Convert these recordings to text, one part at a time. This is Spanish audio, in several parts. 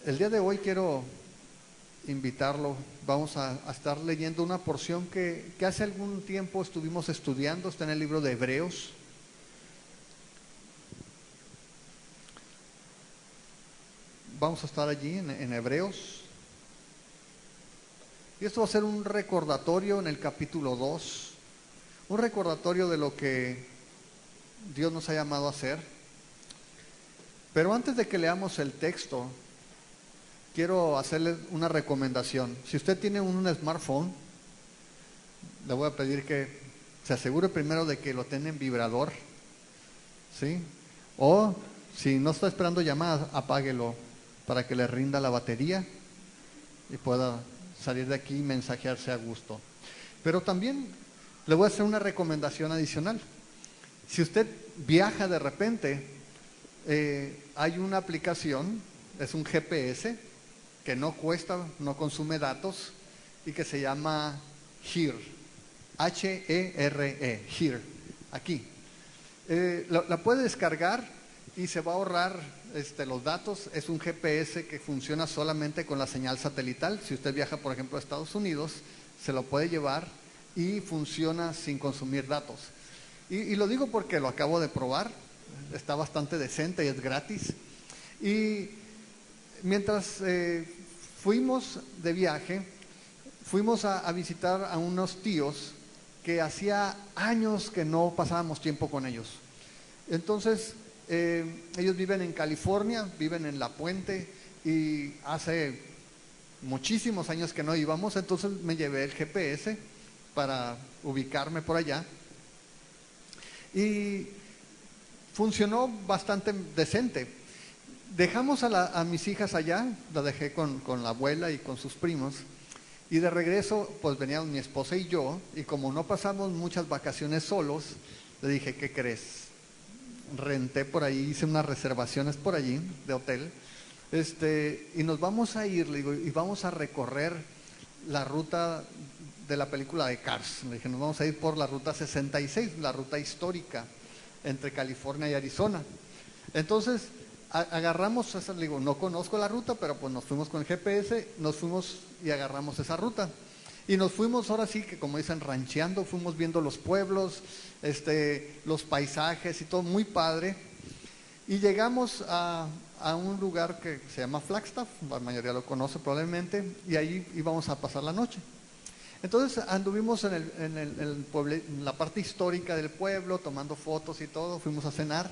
El día de hoy quiero invitarlo, vamos a estar leyendo una porción que hace algún tiempo estuvimos estudiando, está en el libro de Hebreos. Vamos a estar allí en Hebreos. Y esto va a ser un recordatorio en el capítulo 2, un recordatorio de lo que Dios nos ha llamado a hacer. Pero antes de que leamos el texto, quiero hacerle una recomendación. Si usted tiene un smartphone, le voy a pedir que se asegure primero de que lo tenga en vibrador, ¿sí? O si no está esperando llamadas, apáguelo para que le rinda la batería y pueda salir de aquí y mensajearse a gusto. Pero también le voy a hacer una recomendación adicional. Si usted viaja de repente, hay una aplicación, es un GPS, que no cuesta, no consume datos y que se llama Here, H-E-R-E, Here, aquí. La puede descargar y se va a ahorrar los datos. Es un GPS que funciona solamente con la señal satelital. Si usted viaja, por ejemplo, a Estados Unidos, se lo puede llevar y funciona sin consumir datos. Y lo digo porque lo acabo de probar, está bastante decente y es gratis. Y mientras fuimos de viaje, fuimos a visitar a unos tíos que hacía años que no pasábamos tiempo con ellos. Entonces, ellos viven en California, viven en La Puente, y hace muchísimos años que no íbamos, entonces me llevé el GPS para ubicarme por allá. Y funcionó bastante decente. Dejamos a mis hijas allá, la dejé con la abuela y con sus primos, y de regreso pues venían mi esposa y yo, y como no pasamos muchas vacaciones solos, le dije, ¿qué crees? Renté por ahí, hice unas reservaciones por allí de hotel, y nos vamos a ir, le digo, y vamos a recorrer la ruta de la película de Cars. Le dije, nos vamos a ir por la ruta 66, la ruta histórica entre California y Arizona. Entonces agarramos esa, le digo, no conozco la ruta, pero pues nos fuimos con el GPS, nos fuimos y agarramos esa ruta. Y nos fuimos ahora sí que, como dicen, rancheando, fuimos viendo los pueblos, los paisajes y todo, muy padre. Y llegamos a un lugar que se llama Flagstaff, la mayoría lo conoce probablemente, y ahí íbamos a pasar la noche. Entonces anduvimos en la parte histórica del pueblo, tomando fotos y todo, fuimos a cenar.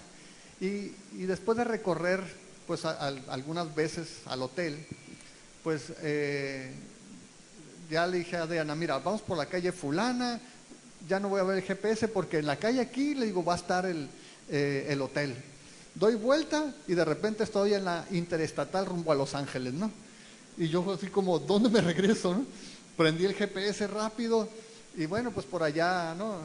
Y después de recorrer pues algunas veces al hotel, pues ya le dije a Diana, mira, vamos por la calle fulana, ya no voy a ver el GPS porque en la calle aquí, le digo, va a estar el hotel. Doy vuelta y de repente estoy en la interestatal rumbo a Los Ángeles, ¿no? Y yo así como, ¿dónde me regreso, no? Prendí el GPS rápido y bueno, pues por allá, ¿no?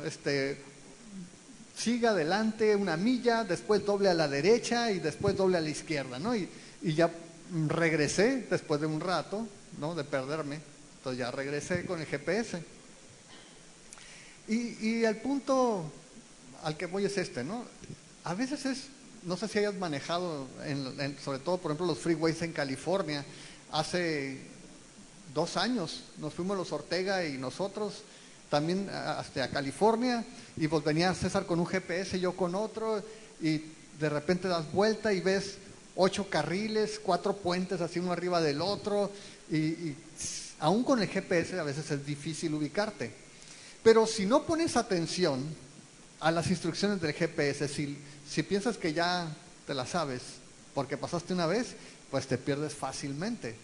Siga adelante una milla, después doble a la derecha y después doble a la izquierda, ¿no? Y ya regresé después de un rato, ¿no? De perderme. Entonces ya regresé con el GPS. Y el punto al que voy es ¿no? A veces no sé si hayas manejado, sobre todo, por ejemplo, los freeways en California. Hace 2 años nos fuimos los Ortega y nosotros también hasta California, y pues venía César con un GPS, yo con otro, y de repente das vuelta y ves 8 carriles, 4 puentes así uno arriba del otro, y aún con el GPS a veces es difícil ubicarte. Pero si no pones atención a las instrucciones del GPS, si piensas que ya te las sabes porque pasaste una vez, pues te pierdes fácilmente.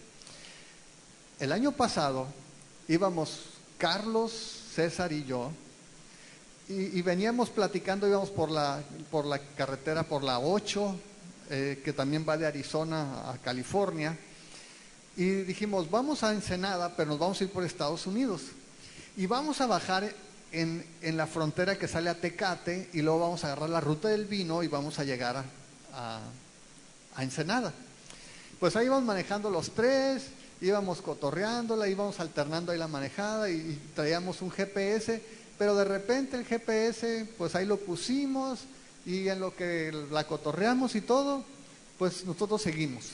El año pasado íbamos Carlos, César y yo, y veníamos platicando, íbamos por la carretera, por la 8, que también va de Arizona a California, y dijimos, vamos a Ensenada, pero nos vamos a ir por Estados Unidos, y vamos a bajar en la frontera que sale a Tecate, y luego vamos a agarrar la ruta del vino y vamos a llegar a Ensenada. Pues ahí íbamos manejando los tres, íbamos cotorreándola, íbamos alternando ahí la manejada y traíamos un GPS, pero de repente el GPS, pues ahí lo pusimos y en lo que la cotorreamos y todo, pues nosotros seguimos.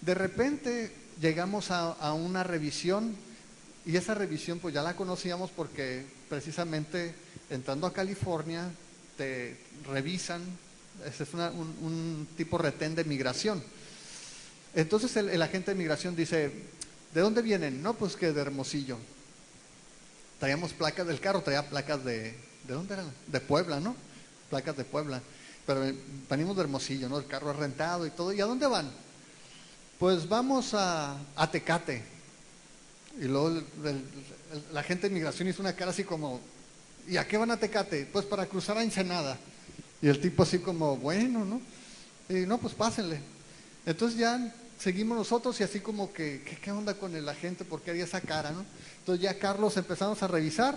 De repente llegamos a una revisión, y esa revisión pues ya la conocíamos porque precisamente entrando a California te revisan, ese es un tipo retén de migración. Entonces el agente de migración dice, ¿de dónde vienen? No, pues que de Hermosillo. Traíamos placas del carro, traía placas ¿de dónde eran? De Puebla, ¿no? Placas de Puebla. Pero venimos de Hermosillo, ¿no? El carro es rentado y todo. ¿Y a dónde van? Pues vamos a Tecate. Y luego la gente de migración hizo una cara así como, ¿y a qué van a Tecate? Pues para cruzar a Ensenada. Y el tipo así como, bueno, ¿no? Y no, pues pásenle. Entonces ya seguimos nosotros y así como que, ¿qué onda con el agente? ¿Por qué haría esa cara, no? Entonces ya Carlos empezamos a revisar,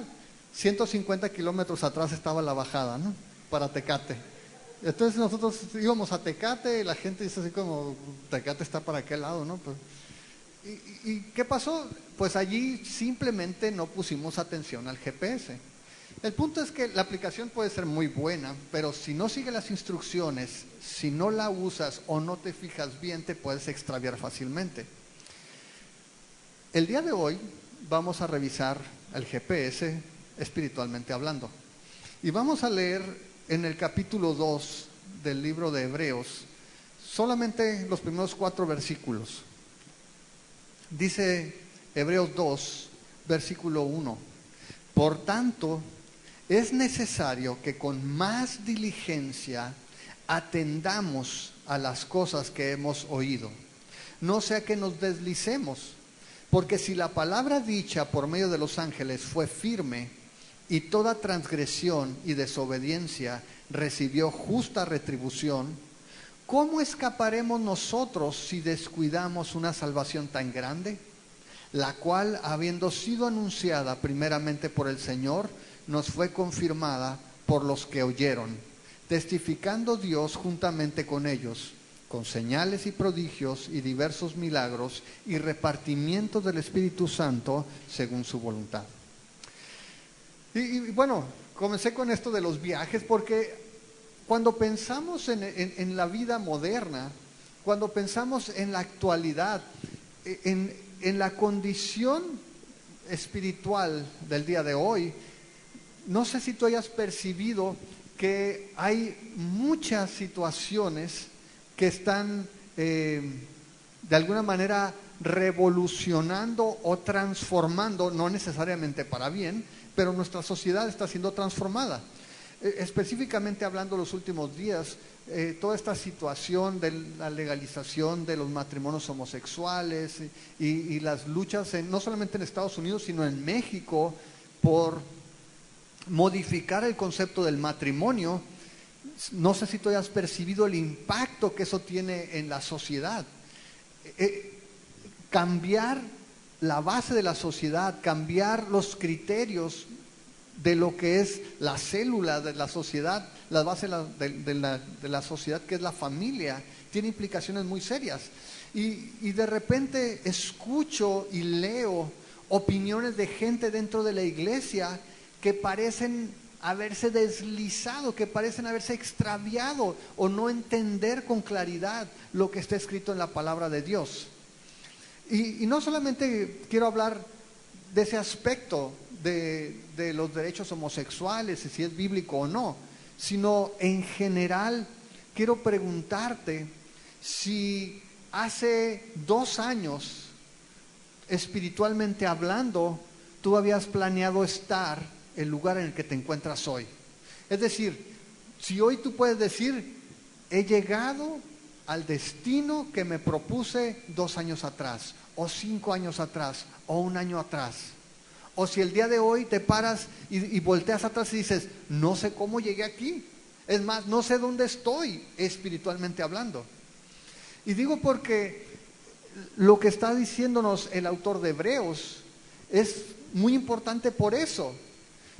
150 kilómetros atrás estaba la bajada, ¿no? Para Tecate. Entonces nosotros íbamos a Tecate y la gente dice así como, Tecate está para aquel lado, ¿no? Pues, ¿y qué pasó? Pues allí simplemente no pusimos atención al GPS. El punto es que la aplicación puede ser muy buena, pero si no sigue las instrucciones, si no la usas o no te fijas bien, te puedes extraviar fácilmente. El día de hoy vamos a revisar el GPS espiritualmente hablando. Y vamos a leer en el capítulo 2 del libro de Hebreos solamente los primeros 4 versículos. Dice Hebreos 2, versículo 1. Por tanto, es necesario que con más diligencia atendamos a las cosas que hemos oído, no sea que nos deslicemos, porque si la palabra dicha por medio de los ángeles fue firme, y toda transgresión y desobediencia recibió justa retribución, ¿cómo escaparemos nosotros si descuidamos una salvación tan grande? La cual, habiendo sido anunciada primeramente por el Señor, nos fue confirmada por los que oyeron, testificando Dios juntamente con ellos, con señales y prodigios y diversos milagros y repartimiento del Espíritu Santo según su voluntad. Y bueno, comencé con esto de los viajes porque cuando pensamos en la vida moderna, cuando pensamos en la actualidad, en la condición espiritual del día de hoy, no sé si tú hayas percibido que hay muchas situaciones que están de alguna manera revolucionando o transformando, no necesariamente para bien, pero nuestra sociedad está siendo transformada. Específicamente hablando los últimos días, toda esta situación de la legalización de los matrimonios homosexuales y las luchas no solamente en Estados Unidos, sino en México por modificar el concepto del matrimonio. No sé si tú hayas percibido el impacto que eso tiene en la sociedad. Cambiar la base de la sociedad, cambiar los criterios de lo que es la célula de la sociedad, la base de la sociedad que es la familia, tiene implicaciones muy serias. Y de repente escucho y leo opiniones de gente dentro de la iglesia que parecen haberse deslizado, que parecen haberse extraviado o no entender con claridad lo que está escrito en la palabra de Dios. Y no solamente quiero hablar de ese aspecto de los derechos homosexuales y si es bíblico o no, sino en general quiero preguntarte si hace 2 años, espiritualmente hablando, tú habías planeado estar el lugar en el que te encuentras hoy. Es decir, si hoy tú puedes decir, he llegado al destino que me propuse 2 años atrás, o 5 años atrás, o 1 año atrás. O si el día de hoy te paras y volteas atrás y dices, no sé cómo llegué aquí. Es más, no sé dónde estoy espiritualmente hablando. Y digo porque lo que está diciéndonos el autor de Hebreos es muy importante por eso.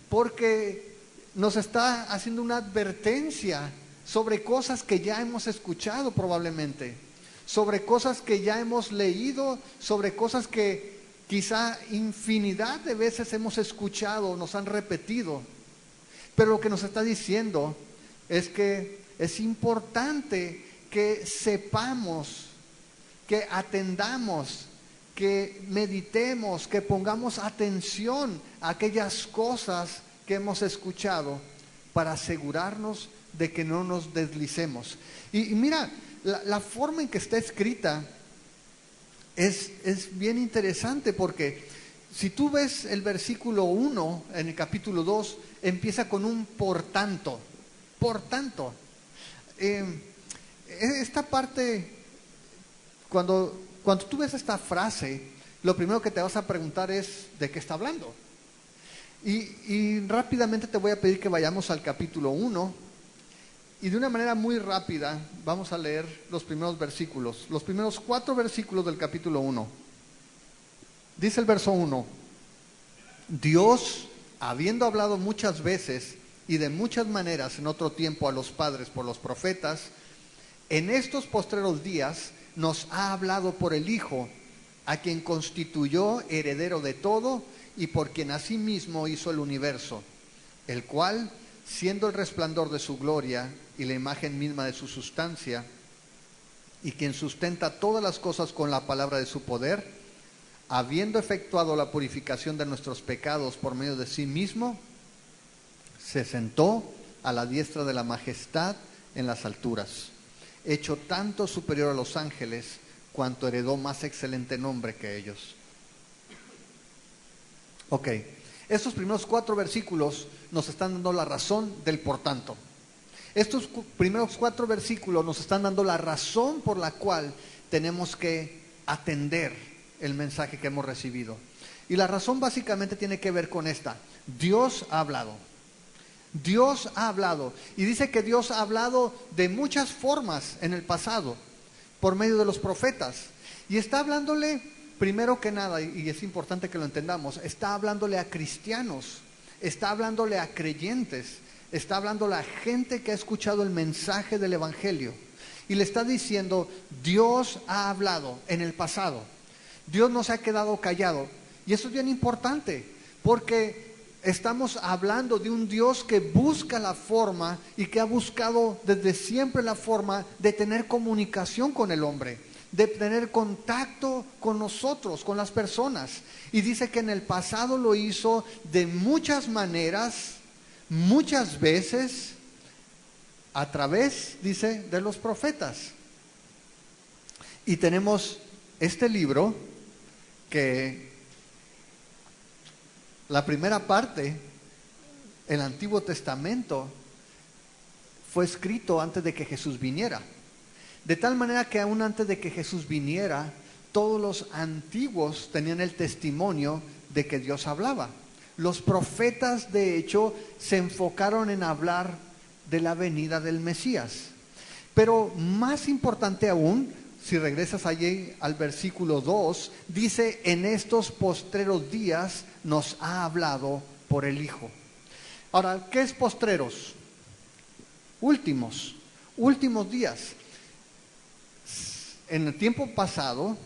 Porque nos está haciendo una advertencia sobre cosas que ya hemos escuchado probablemente, sobre cosas que ya hemos leído, sobre cosas que quizá infinidad de veces hemos escuchado, nos han repetido. Pero lo que nos está diciendo es que es importante que sepamos que atendamos, que meditemos, que pongamos atención a aquellas cosas que hemos escuchado para asegurarnos de que no nos deslicemos. Y mira, la forma en que está escrita es bien interesante, porque si tú ves el versículo 1 en el capítulo 2, empieza con un por tanto. Por tanto. Esta parte, cuando tú ves esta frase, lo primero que te vas a preguntar es ¿de qué está hablando? Y rápidamente te voy a pedir que vayamos al capítulo 1 y de una manera muy rápida vamos a leer los primeros versículos, los primeros 4 versículos del capítulo 1. Dice el verso 1: Dios, habiendo hablado muchas veces y de muchas maneras en otro tiempo a los padres por los profetas, en estos postreros días nos ha hablado por el Hijo, a quien constituyó heredero de todo y por quien asimismo hizo el universo, el cual, siendo el resplandor de su gloria y la imagen misma de su sustancia, y quien sustenta todas las cosas con la palabra de su poder, habiendo efectuado la purificación de nuestros pecados por medio de sí mismo, se sentó a la diestra de la majestad en las alturas, hecho tanto superior a los ángeles, cuanto heredó más excelente nombre que ellos. Ok, estos primeros 4 versículos nos están dando la razón del por tanto. Estos primeros 4 versículos nos están dando la razón por la cual tenemos que atender el mensaje que hemos recibido. Y la razón básicamente tiene que ver con esta: Dios ha hablado. Dios ha hablado. Y dice que Dios ha hablado de muchas formas en el pasado, por medio de los profetas. Y está hablándole, primero que nada, y es importante que lo entendamos, está hablándole a cristianos, está hablándole a creyentes, está hablándole a gente que ha escuchado el mensaje del Evangelio. Y le está diciendo, Dios ha hablado en el pasado. Dios no se ha quedado callado. Y eso es bien importante, porque estamos hablando de un Dios que busca la forma y que ha buscado desde siempre la forma de tener comunicación con el hombre, de tener contacto con nosotros, con las personas. Y dice que en el pasado lo hizo de muchas maneras, muchas veces, a través, dice, de los profetas. Y tenemos este libro que la primera parte, el Antiguo Testamento, fue escrito antes de que Jesús viniera. De tal manera que aún antes de que Jesús viniera, todos los antiguos tenían el testimonio de que Dios hablaba. Los profetas, de hecho, se enfocaron en hablar de la venida del Mesías. Pero más importante aún, si regresas allí al versículo 2, dice, en estos postreros días nos ha hablado por el Hijo. Ahora, ¿qué es postreros? Últimos días. En el tiempo pasado,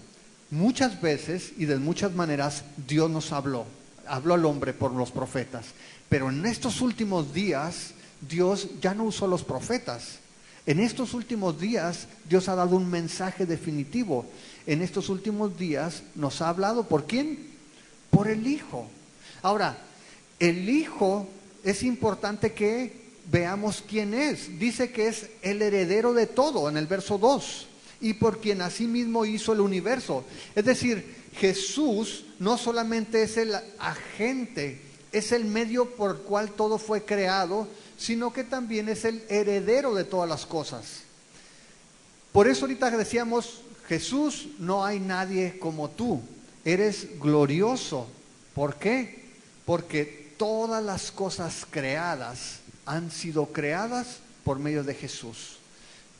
muchas veces y de muchas maneras, Dios nos habló al hombre por los profetas. Pero en estos últimos días, Dios ya no usó los profetas. En estos últimos días, Dios ha dado un mensaje definitivo. En estos últimos días nos ha hablado, ¿por quién? Por el Hijo. Ahora, el Hijo es importante que veamos quién es. Dice que es el heredero de todo en el verso 2. Y por quien asimismo hizo el universo. Es decir, Jesús no solamente es el agente, es el medio por el cual todo fue creado, sino que también es el heredero de todas las cosas. Por eso ahorita decíamos, Jesús, no hay nadie como tú, eres glorioso. ¿Por qué? Porque todas las cosas creadas han sido creadas por medio de Jesús.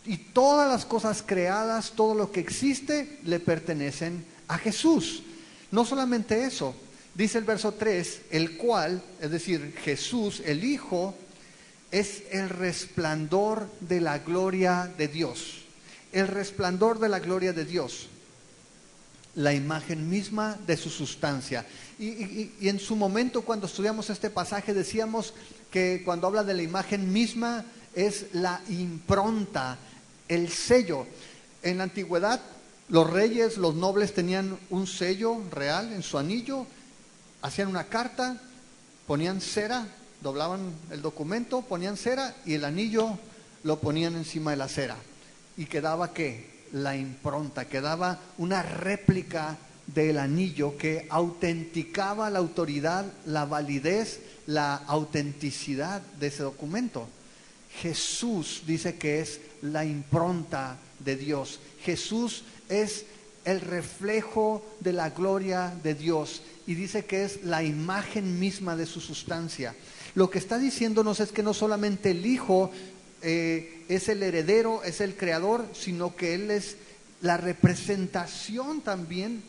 Y todas las cosas creadas, todo lo que existe, le pertenecen a Jesús. No solamente eso, dice el verso 3, el cual, es decir, Jesús, el Hijo, es el resplandor de la gloria de Dios. El resplandor de la gloria de Dios. La imagen misma de su sustancia. Y en su momento, cuando estudiamos este pasaje, decíamos que cuando habla de la imagen misma, es la impronta, el sello. En la antigüedad, Los reyes, los nobles tenían un sello real en su anillo, hacían una carta, ponían cera, doblaban el documento, ponían cera y el anillo lo ponían encima de la cera. Y quedaba ¿qué? La impronta, quedaba una réplica del anillo que autenticaba la autoridad, la validez, la autenticidad de ese documento. Jesús dice que es la impronta de Dios. Jesús es el reflejo de la gloria de Dios y dice que es la imagen misma de su sustancia. Lo que está diciéndonos es que no solamente el Hijo es el heredero, es el creador, sino que Él es la representación también,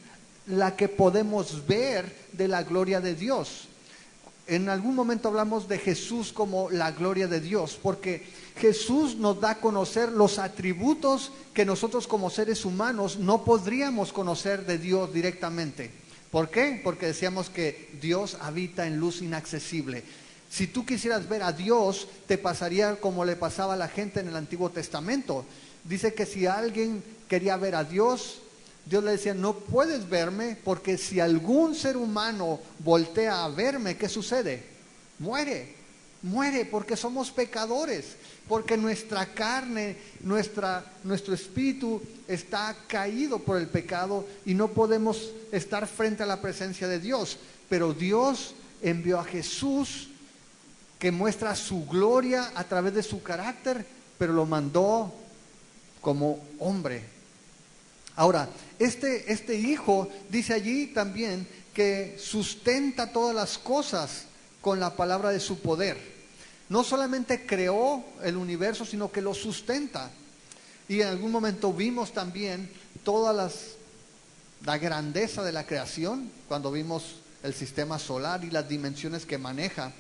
la que podemos ver de la gloria de Dios. En algún momento hablamos de Jesús como la gloria de Dios, porque Jesús nos da a conocer los atributos que nosotros como seres humanos no podríamos conocer de Dios directamente. ¿Por qué? Porque decíamos que Dios habita en luz inaccesible. Si tú quisieras ver a Dios, te pasaría como le pasaba a la gente en el Antiguo Testamento. Dice que si alguien quería ver a Dios, Dios le decía, no puedes verme, porque si algún ser humano voltea a verme, ¿qué sucede? Muere, porque somos pecadores, porque nuestra carne, nuestro espíritu está caído por el pecado y no podemos estar frente a la presencia de Dios. Pero Dios envió a Jesús, que muestra su gloria a través de su carácter, pero lo mandó como hombre. Ahora, este Hijo dice allí también que sustenta todas las cosas con la palabra de su poder. No solamente creó el universo, sino que lo sustenta. Y en algún momento vimos también toda la grandeza de la creación, cuando vimos el sistema solar y las dimensiones que maneja.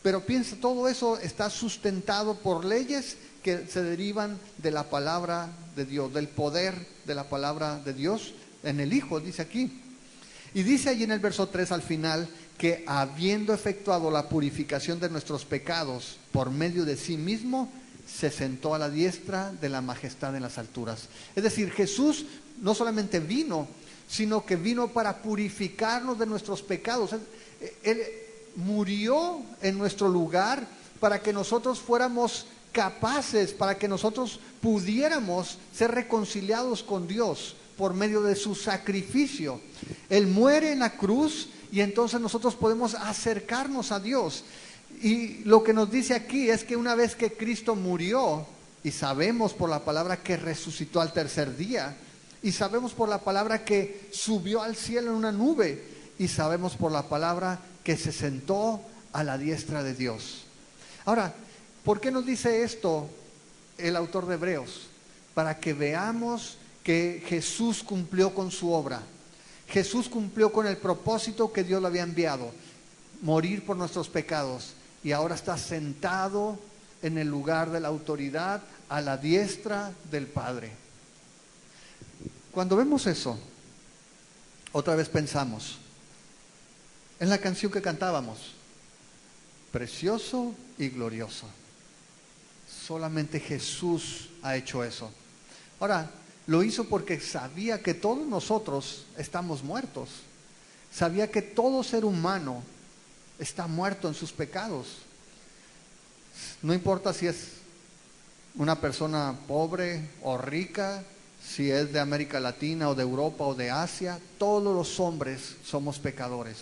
Pero piensa, todo eso está sustentado por leyes que se derivan de la palabra de Dios, del poder de la palabra de Dios en el Hijo, dice aquí. Y dice allí en el verso 3 al final, que habiendo efectuado la purificación de nuestros pecados por medio de sí mismo, se sentó a la diestra de la majestad en las alturas. Es decir, Jesús no solamente vino, sino que vino para purificarnos de nuestros pecados. Él murió en nuestro lugar para que nosotros fuéramos capaces, para que nosotros pudiéramos ser reconciliados con Dios por medio de su sacrificio. Él muere en la cruz y entonces nosotros podemos acercarnos a Dios. Y lo que nos dice aquí es que una vez que Cristo murió, y sabemos por la palabra que resucitó al tercer día, y sabemos por la palabra que subió al cielo en una nube, y sabemos por la palabra que se sentó a la diestra de Dios. Ahora, ¿por qué nos dice esto el autor de Hebreos? Para que veamos que Jesús cumplió con su obra. Jesús cumplió con el propósito que Dios le había enviado, morir por nuestros pecados, y ahora está sentado en el lugar de la autoridad a la diestra del Padre. Cuando vemos eso, otra vez pensamos en la canción que cantábamos, precioso y glorioso. Solamente Jesús ha hecho eso. Ahora, lo hizo porque sabía que todos nosotros estamos muertos. Sabía que todo ser humano está muerto en sus pecados. No importa si es una persona pobre o rica, si es de América Latina o de Europa o de Asia, todos los hombres somos pecadores.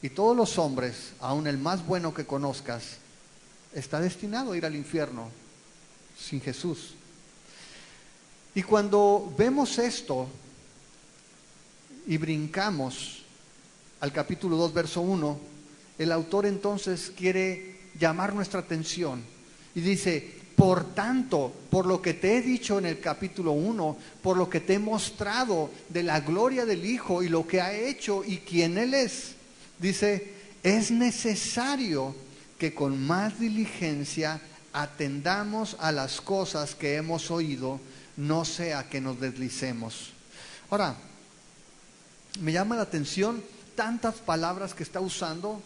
Y todos los hombres, aun el más bueno que conozcas, está destinado a ir al infierno sin Jesús. Y cuando vemos esto y brincamos al capítulo 2, verso 1, el autor entonces quiere llamar nuestra atención y dice: por tanto, por lo que te he dicho en el capítulo 1, por lo que te he mostrado de la gloria del Hijo y lo que ha hecho y quién Él es, dice, es necesario que con más diligencia atendamos a las cosas que hemos oído, no sea que nos deslicemos. Ahora, me llama la atención tantas palabras que está usando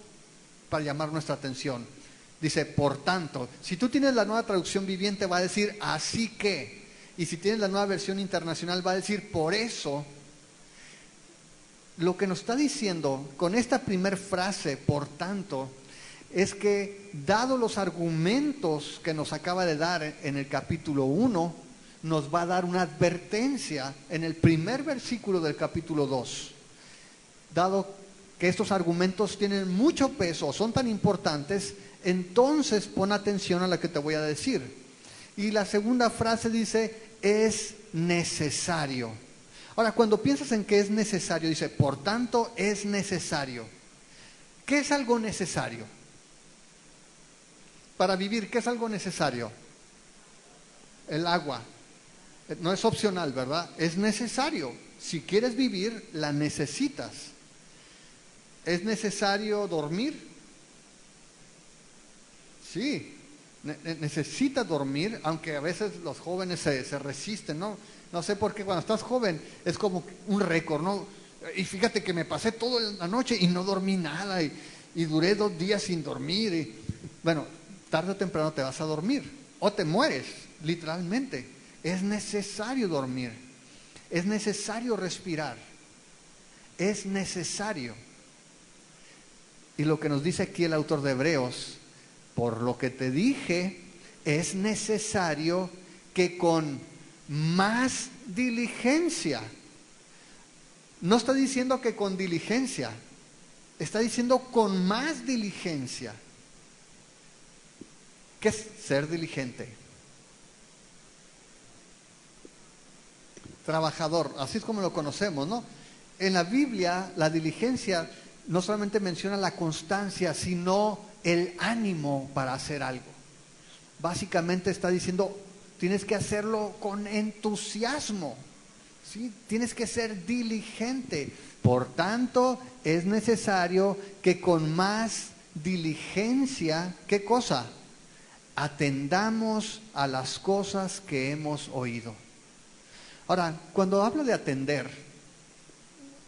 para llamar nuestra atención. Dice, por tanto, si tú tienes la Nueva Traducción Viviente va a decir, así que. Y si tienes la Nueva Versión Internacional va a decir, por eso, lo que nos está diciendo con esta primer frase, por tanto, es que dado los argumentos que nos acaba de dar en el capítulo 1, nos va a dar una advertencia en el primer versículo del capítulo 2. Dado que estos argumentos tienen mucho peso, son tan importantes, entonces pon atención a lo que te voy a decir. Y la segunda frase dice, es necesario. Ahora, cuando piensas en que es necesario, dice, por tanto es necesario. ¿Qué es algo necesario? Para vivir, ¿qué es algo necesario? El agua. No es opcional, ¿verdad? Es necesario. Si quieres vivir, la necesitas. ¿Es necesario dormir? Sí, necesitas dormir, aunque a veces los jóvenes se resisten, ¿no? No sé por qué cuando estás joven es como un récord, ¿no? Y fíjate que me pasé toda la noche y no dormí nada y duré 2 días sin dormir. Bueno, tarde o temprano te vas a dormir o te mueres, literalmente. Es necesario dormir, es necesario respirar, es necesario. Y lo que nos dice aquí el autor de Hebreos, por lo que te dije, es necesario que con más diligencia, no está diciendo que con diligencia, está diciendo con más diligencia. ¿Qué es ser diligente? Trabajador, así es como lo conocemos, ¿no? En la Biblia, la diligencia no solamente menciona la constancia, sino el ánimo para hacer algo. Básicamente está diciendo, tienes que hacerlo con entusiasmo, ¿sí? Tienes que ser diligente. Por tanto, es necesario que con más diligencia, ¿qué cosa? Atendamos a las cosas que hemos oído. Ahora, cuando habla de atender,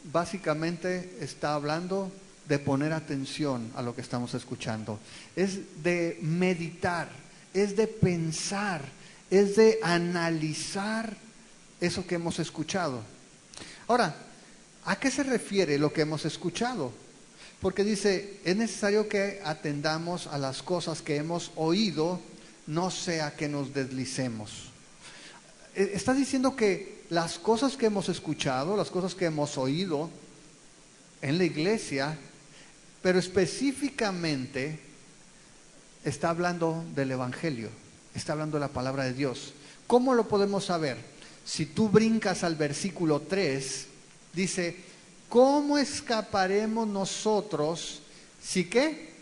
básicamente está hablando de poner atención a lo que estamos escuchando. Es de meditar, es de pensar, es de analizar eso que hemos escuchado. Ahora, ¿a qué se refiere lo que hemos escuchado? Porque dice, es necesario que atendamos a las cosas que hemos oído, no sea que nos deslicemos. Está diciendo que las cosas que hemos escuchado, las cosas que hemos oído en la iglesia, pero específicamente está hablando del Evangelio, está hablando de la palabra de Dios. ¿Cómo lo podemos saber? Si tú brincas al versículo 3, dice, ¿cómo escaparemos nosotros si qué?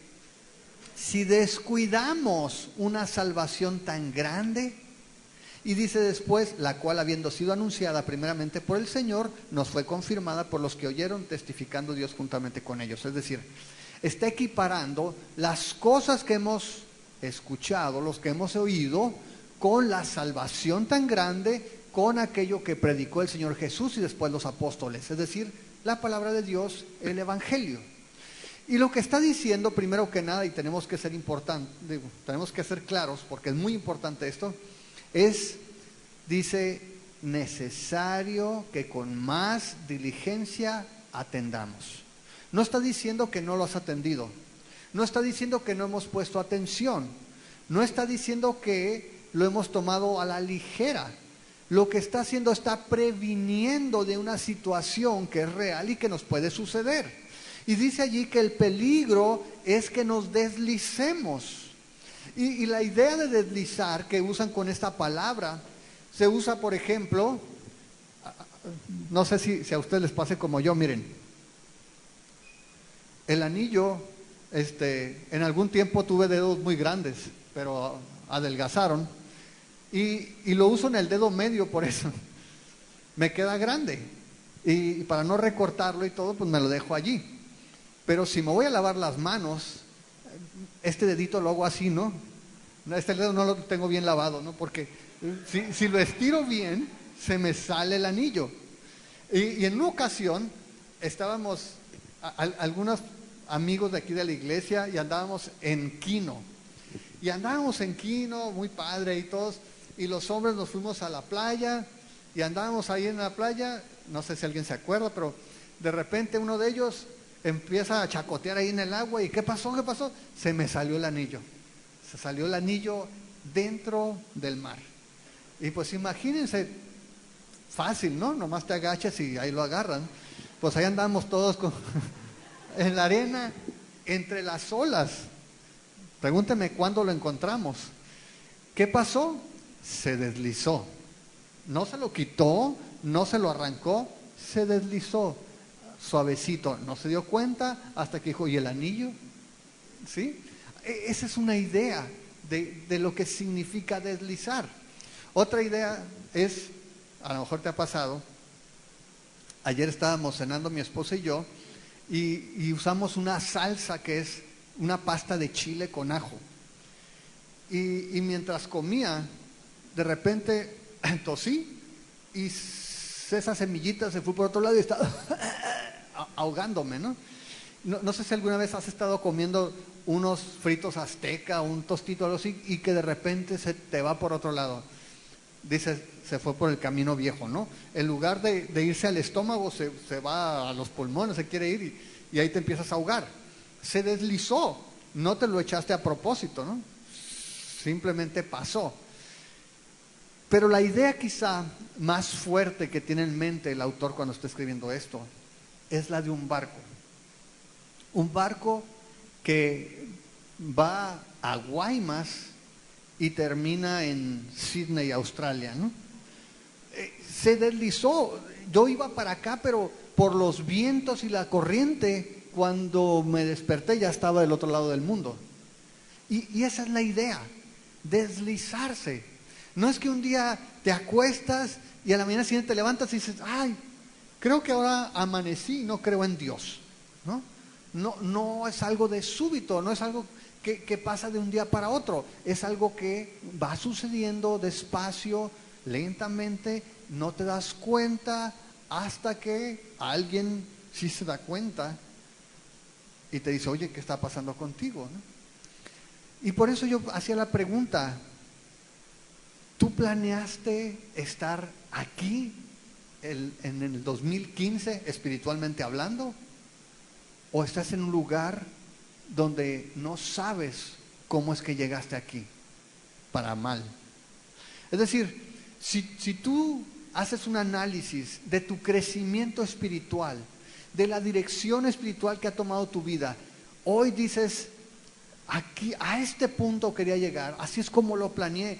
Si descuidamos una salvación tan grande. Y dice después, la cual habiendo sido anunciada primeramente por el Señor, nos fue confirmada por los que oyeron, testificando Dios juntamente con ellos. Es decir, está equiparando las cosas que hemos escuchado, los que hemos oído, con la salvación tan grande, con aquello que predicó el Señor Jesús y después los apóstoles. Es decir, la palabra de Dios, el Evangelio. Y lo que está diciendo, primero que nada, y tenemos que ser tenemos que ser claros, porque es muy importante esto, dice, necesario que con más diligencia atendamos. No está diciendo que no lo has atendido, no está diciendo que no hemos puesto atención, no está diciendo que lo hemos tomado a la ligera. Lo que está haciendo, está previniendo de una situación que es real y que nos puede suceder. Y dice allí que el peligro es que nos deslicemos. Y la idea de deslizar que usan con esta palabra, se usa, por ejemplo, no sé si a ustedes les pase como yo, miren, el anillo, en algún tiempo tuve dedos muy grandes, pero adelgazaron, y lo uso en el dedo medio, por eso me queda grande, y para no recortarlo y todo, pues me lo dejo allí. Pero si me voy a lavar las manos, este dedito lo hago así, ¿no? Este dedo no lo tengo bien lavado, ¿no? Porque si lo estiro bien, se me sale el anillo. Y en una ocasión, estábamos algunos amigos de aquí de la iglesia y andábamos en Quino. Y andábamos en Quino, muy padre y todos. y los hombres nos fuimos a la playa y andábamos ahí en la playa, no sé si alguien se acuerda, pero de repente uno de ellos empieza a chacotear ahí en el agua y ¿qué pasó? ¿Qué pasó? Se me salió el anillo. Se salió el anillo dentro del mar. Y pues imagínense, fácil, ¿no? Nomás te agachas y ahí lo agarran. Pues ahí andamos todos en la arena, entre las olas. Pregúnteme cuándo lo encontramos. ¿Qué pasó? Se deslizó. No se lo quitó, no se lo arrancó, se deslizó. Suavecito, no se dio cuenta hasta que dijo, ¿y el anillo? ¿Sí? Esa es una idea de lo que significa deslizar. Otra idea es, a lo mejor te ha pasado, ayer estábamos cenando mi esposa y yo y usamos una salsa que es una pasta de chile con ajo. Y mientras comía, de repente tosí y esa semillita se fue por otro lado y estaba ahogándome, ¿no? No sé si alguna vez has estado comiendo unos fritos azteca, un tostito, algo así, y que de repente se te va por otro lado. Dices, se fue por el camino viejo, ¿no? En lugar de irse al estómago, se va a los pulmones, se quiere ir y ahí te empiezas a ahogar. Se deslizó, no te lo echaste a propósito, ¿no? Simplemente pasó. Pero la idea quizá más fuerte que tiene en mente el autor cuando está escribiendo esto es la de un barco. Un barco que va a Guaymas y termina en Sydney, Australia, ¿no? Se deslizó. Yo iba para acá, pero por los vientos y la corriente, cuando me desperté ya estaba del otro lado del mundo. Y esa es la idea, deslizarse. No es que un día te acuestas y a la mañana siguiente te levantas y dices, ay, creo que ahora amanecí y no creo en Dios, ¿no? No es algo de súbito, no es algo que pasa de un día para otro, es algo que va sucediendo despacio, lentamente, no te das cuenta hasta que alguien sí se da cuenta y te dice, oye, ¿qué está pasando contigo?, ¿no? Y por eso yo hacía la pregunta, ¿tú planeaste estar aquí en el 2015 espiritualmente hablando? ¿O estás en un lugar donde no sabes cómo es que llegaste aquí? Para mal. Es decir, si tú haces un análisis de tu crecimiento espiritual, de la dirección espiritual que ha tomado tu vida, hoy dices, aquí a este punto quería llegar, así es como lo planeé,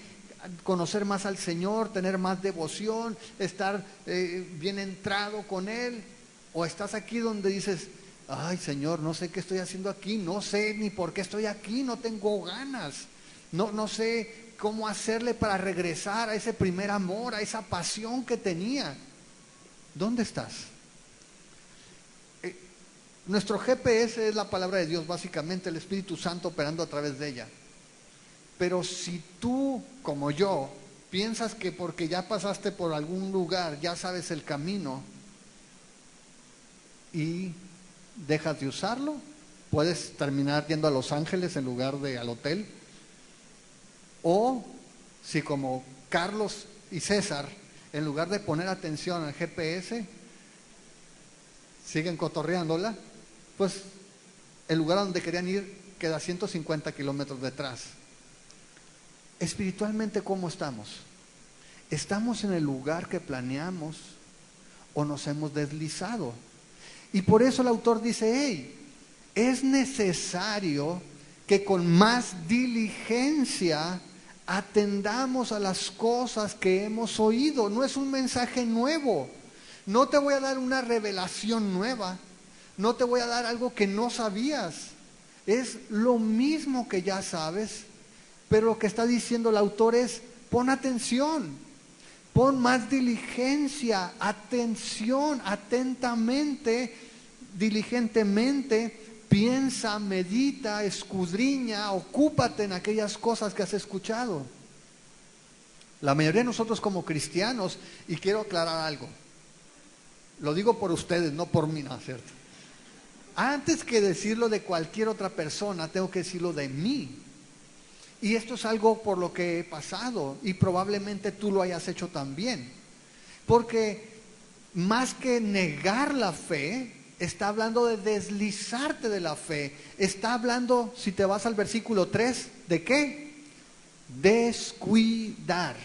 conocer más al Señor, tener más devoción, estar bien entrado con Él. O estás aquí donde dices, ay Señor, no sé qué estoy haciendo aquí, no sé ni por qué estoy aquí, no tengo ganas, no sé cómo hacerle para regresar a ese primer amor, a esa pasión que tenía. ¿Dónde estás? Nuestro GPS es la palabra de Dios, básicamente el Espíritu Santo operando a través de ella. Pero si tú, como yo, piensas que porque ya pasaste por algún lugar, ya sabes el camino y dejas de usarlo, puedes terminar yendo a Los Ángeles en lugar de al hotel. O si como Carlos y César, en lugar de poner atención al GPS, siguen cotorreándola, pues el lugar a donde querían ir queda 150 kilómetros detrás. Espiritualmente, ¿cómo estamos? ¿Estamos en el lugar que planeamos o nos hemos deslizado? Y por eso el autor dice, hey, es necesario que con más diligencia atendamos a las cosas que hemos oído. No es un mensaje nuevo. No te voy a dar una revelación nueva. No te voy a dar algo que no sabías. Es lo mismo que ya sabes. Pero lo que está diciendo el autor es, pon atención, pon más diligencia, atención, atentamente, diligentemente, piensa, medita, escudriña, ocúpate en aquellas cosas que has escuchado. La mayoría de nosotros como cristianos, y quiero aclarar algo, lo digo por ustedes, no por mí, ¿no es cierto? Antes que decirlo de cualquier otra persona, tengo que decirlo de mí. Y esto es algo por lo que he pasado y probablemente tú lo hayas hecho también. Porque más que negar la fe, está hablando de deslizarte de la fe. Está hablando, si te vas al versículo 3, ¿de qué? Descuidar.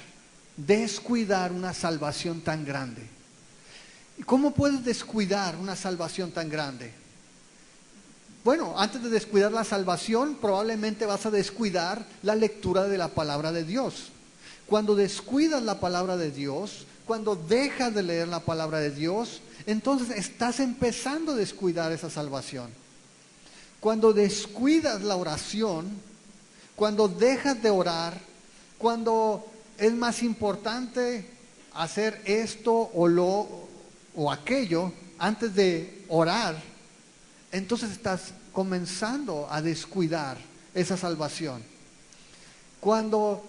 Descuidar una salvación tan grande. ¿Y cómo puedes descuidar una salvación tan grande? Bueno, antes de descuidar la salvación, probablemente vas a descuidar la lectura de la palabra de Dios. Cuando descuidas la palabra de Dios, cuando dejas de leer la palabra de Dios, entonces estás empezando a descuidar esa salvación. Cuando descuidas la oración, cuando dejas de orar, cuando es más importante hacer esto o aquello antes de orar, entonces estás comenzando a descuidar esa salvación. Cuando,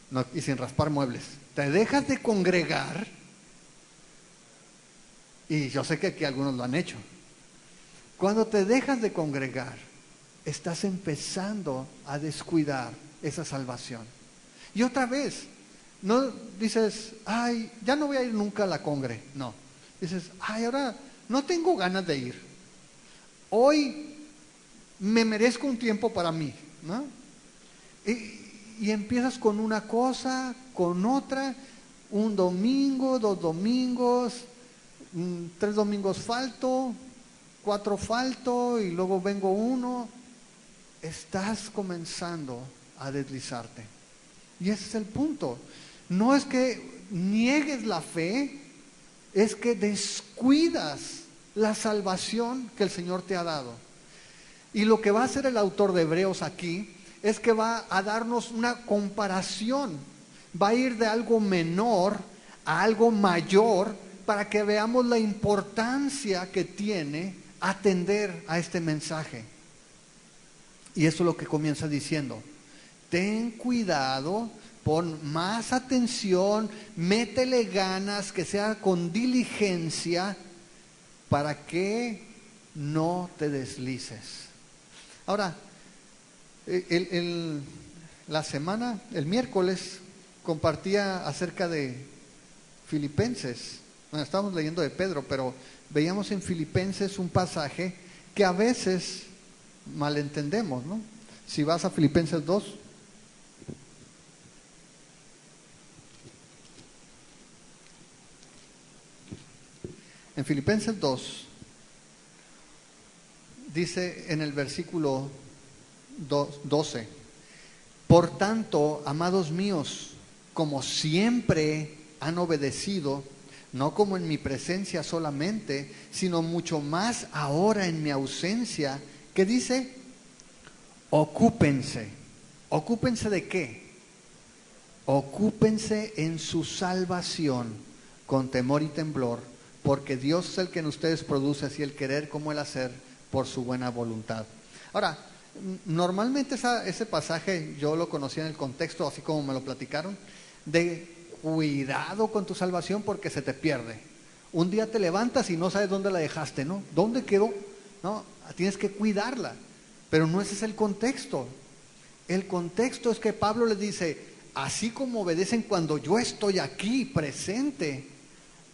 no, y sin raspar muebles, te dejas de congregar, y yo sé que aquí algunos lo han hecho. Cuando te dejas de congregar, estás empezando a descuidar esa salvación. Y otra vez, no dices, ay, ya no voy a ir nunca a la congre. No, dices, ay, ahora no tengo ganas de ir. Hoy me merezco un tiempo para mí, ¿no? Y empiezas con una cosa, con otra, un domingo, 2 domingos, 3 domingos falto, 4 falto y luego vengo uno. Estás comenzando a deslizarte. Y ese es el punto. No es que niegues la fe, es que descuidas la salvación que el Señor te ha dado. Y lo que va a hacer el autor de Hebreos aquí es que va a darnos una comparación. Va a ir de algo menor a algo mayor para que veamos la importancia que tiene atender a este mensaje. Y eso es lo que comienza diciendo: ten cuidado, pon más atención, métele ganas, que sea con diligencia, para que no te deslices. Ahora, el miércoles, compartía acerca de Filipenses. Bueno, estábamos leyendo de Pedro, pero veíamos en Filipenses un pasaje que a veces malentendemos, ¿no? Si vas a Filipenses 2. En Filipenses 2, dice en el versículo 12, por tanto, amados míos, como siempre han obedecido, no como en mi presencia solamente, sino mucho más ahora en mi ausencia, ¿qué dice? Ocúpense. ¿Ocúpense de qué? Ocúpense en su salvación con temor y temblor, porque Dios es el que en ustedes produce así el querer como el hacer por su buena voluntad. Ahora, normalmente ese pasaje yo lo conocía en el contexto, así como me lo platicaron, de cuidado con tu salvación porque se te pierde. Un día te levantas y no sabes dónde la dejaste, ¿no? ¿Dónde quedó? No, tienes que cuidarla. Pero no ese es el contexto. El contexto es que Pablo les dice, así como obedecen cuando yo estoy aquí presente,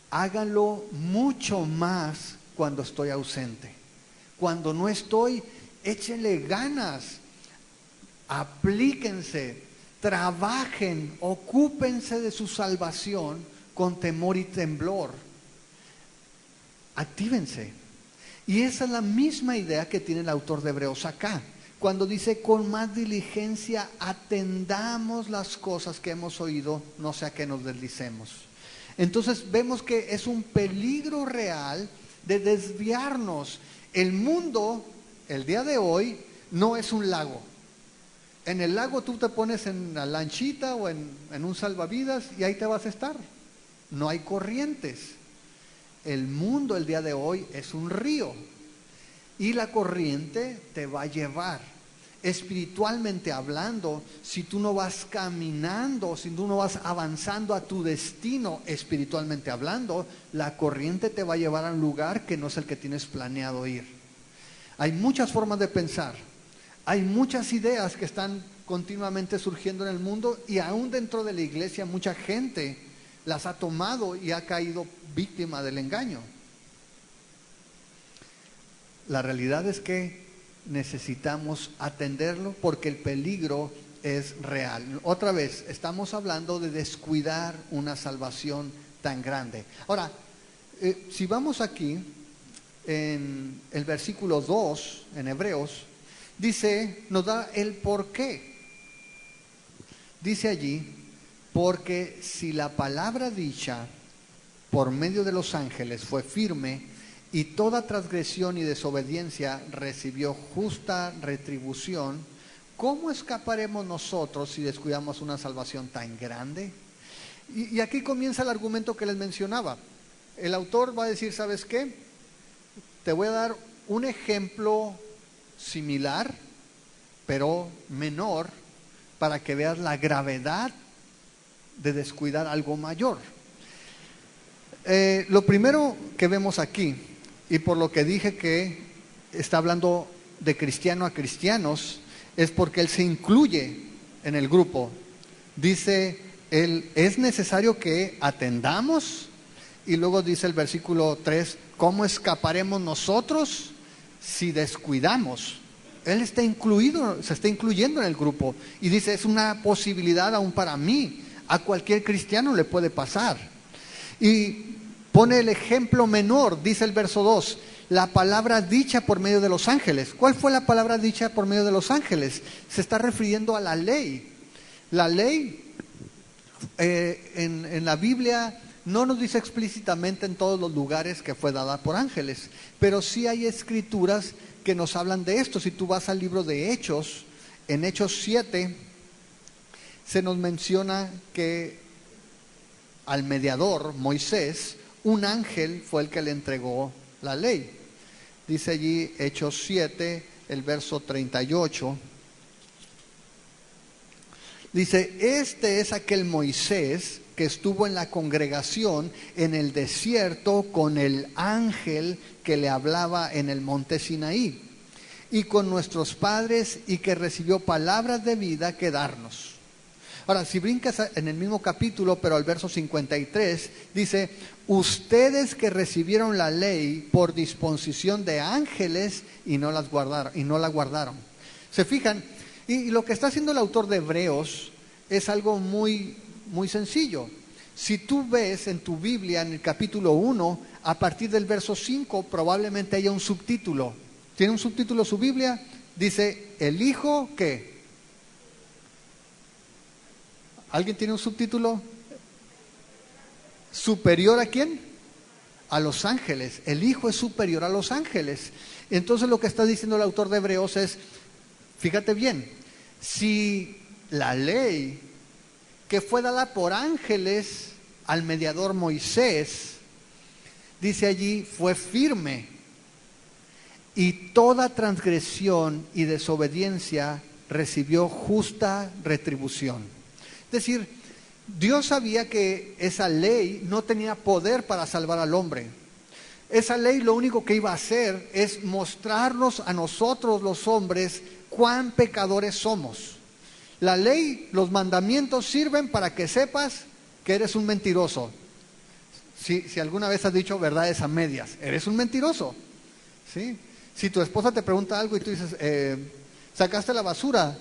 háganlo mucho más cuando estoy ausente. Cuando no estoy, échenle ganas, aplíquense, trabajen, ocúpense de su salvación con temor y temblor. Actívense. Y esa es la misma idea que tiene el autor de Hebreos acá, cuando dice, con más diligencia atendamos las cosas que hemos oído, no sea que nos deslicemos. Entonces vemos que es un peligro real de desviarnos. El mundo, el día de hoy, no es un lago. En el lago tú te pones en la lanchita o en un salvavidas y ahí te vas a estar. No hay corrientes. El mundo el día de hoy es un río y la corriente te va a llevar. Espiritualmente hablando, si tú no vas caminando, si tú no vas avanzando a tu destino espiritualmente hablando, la corriente te va a llevar a un lugar que no es el que tienes planeado ir. Hay muchas formas de pensar, hay muchas ideas que están continuamente surgiendo en el mundo, y aún dentro de la iglesia mucha gente las ha tomado y ha caído víctima del engaño. La realidad es que necesitamos atenderlo porque el peligro es real. Otra vez, estamos hablando de descuidar una salvación tan grande. Ahora, si vamos aquí en el versículo 2, en Hebreos, dice, nos da el por qué. Dice allí, porque si la palabra dicha por medio de los ángeles fue firme, y toda transgresión y desobediencia recibió justa retribución, ¿cómo escaparemos nosotros si descuidamos una salvación tan grande? Y aquí comienza el argumento que les mencionaba. El autor va a decir, ¿sabes qué? Te voy a dar un ejemplo similar, pero menor, para que veas la gravedad de descuidar algo mayor. Lo primero que vemos aquí, y por lo que dije que está hablando de cristiano a cristianos, es porque él se incluye en el grupo. Dice, él es necesario que atendamos, y luego dice el versículo 3, ¿cómo escaparemos nosotros si descuidamos? Él está incluido, se está incluyendo en el grupo, y dice, es una posibilidad aún para mí, a cualquier cristiano le puede pasar. Y pone el ejemplo menor, dice el verso 2, la palabra dicha por medio de los ángeles. ¿Cuál fue la palabra dicha por medio de los ángeles? Se está refiriendo a la ley. La ley en la Biblia no nos dice explícitamente en todos los lugares que fue dada por ángeles, pero sí hay escrituras que nos hablan de esto. Si tú vas al libro de Hechos, en Hechos 7, se nos menciona que al mediador, Moisés, un ángel fue el que le entregó la ley. Dice allí Hechos 7, el verso 38. Dice, este es aquel Moisés que estuvo en la congregación en el desierto con el ángel que le hablaba en el monte Sinaí, y con nuestros padres, y que recibió palabras de vida que darnos. Ahora, si brincas en el mismo capítulo, pero al verso 53, dice, ustedes que recibieron la ley por disposición de ángeles y no la guardaron. ¿Se fijan? Y lo que está haciendo el autor de Hebreos es algo muy, muy sencillo. Si tú ves en tu Biblia, en el capítulo 1, a partir del verso 5, probablemente haya un subtítulo. ¿Tiene un subtítulo su Biblia? Dice, el Hijo, ¿qué? ¿Alguien tiene un subtítulo? ¿Superior a quién? A los ángeles. El Hijo es superior a los ángeles. Entonces lo que está diciendo el autor de Hebreos es, fíjate bien, si la ley que fue dada por ángeles al mediador Moisés, dice allí, fue firme, y toda transgresión y desobediencia recibió justa retribución. Es decir, Dios sabía que esa ley no tenía poder para salvar al hombre. Esa ley lo único que iba a hacer es mostrarnos a nosotros los hombres cuán pecadores somos. La ley, los mandamientos sirven para que sepas que eres un mentiroso. Si alguna vez has dicho verdades a medias, eres un mentiroso. ¿Sí? Si tu esposa te pregunta algo y tú dices, ¿sacaste la basura?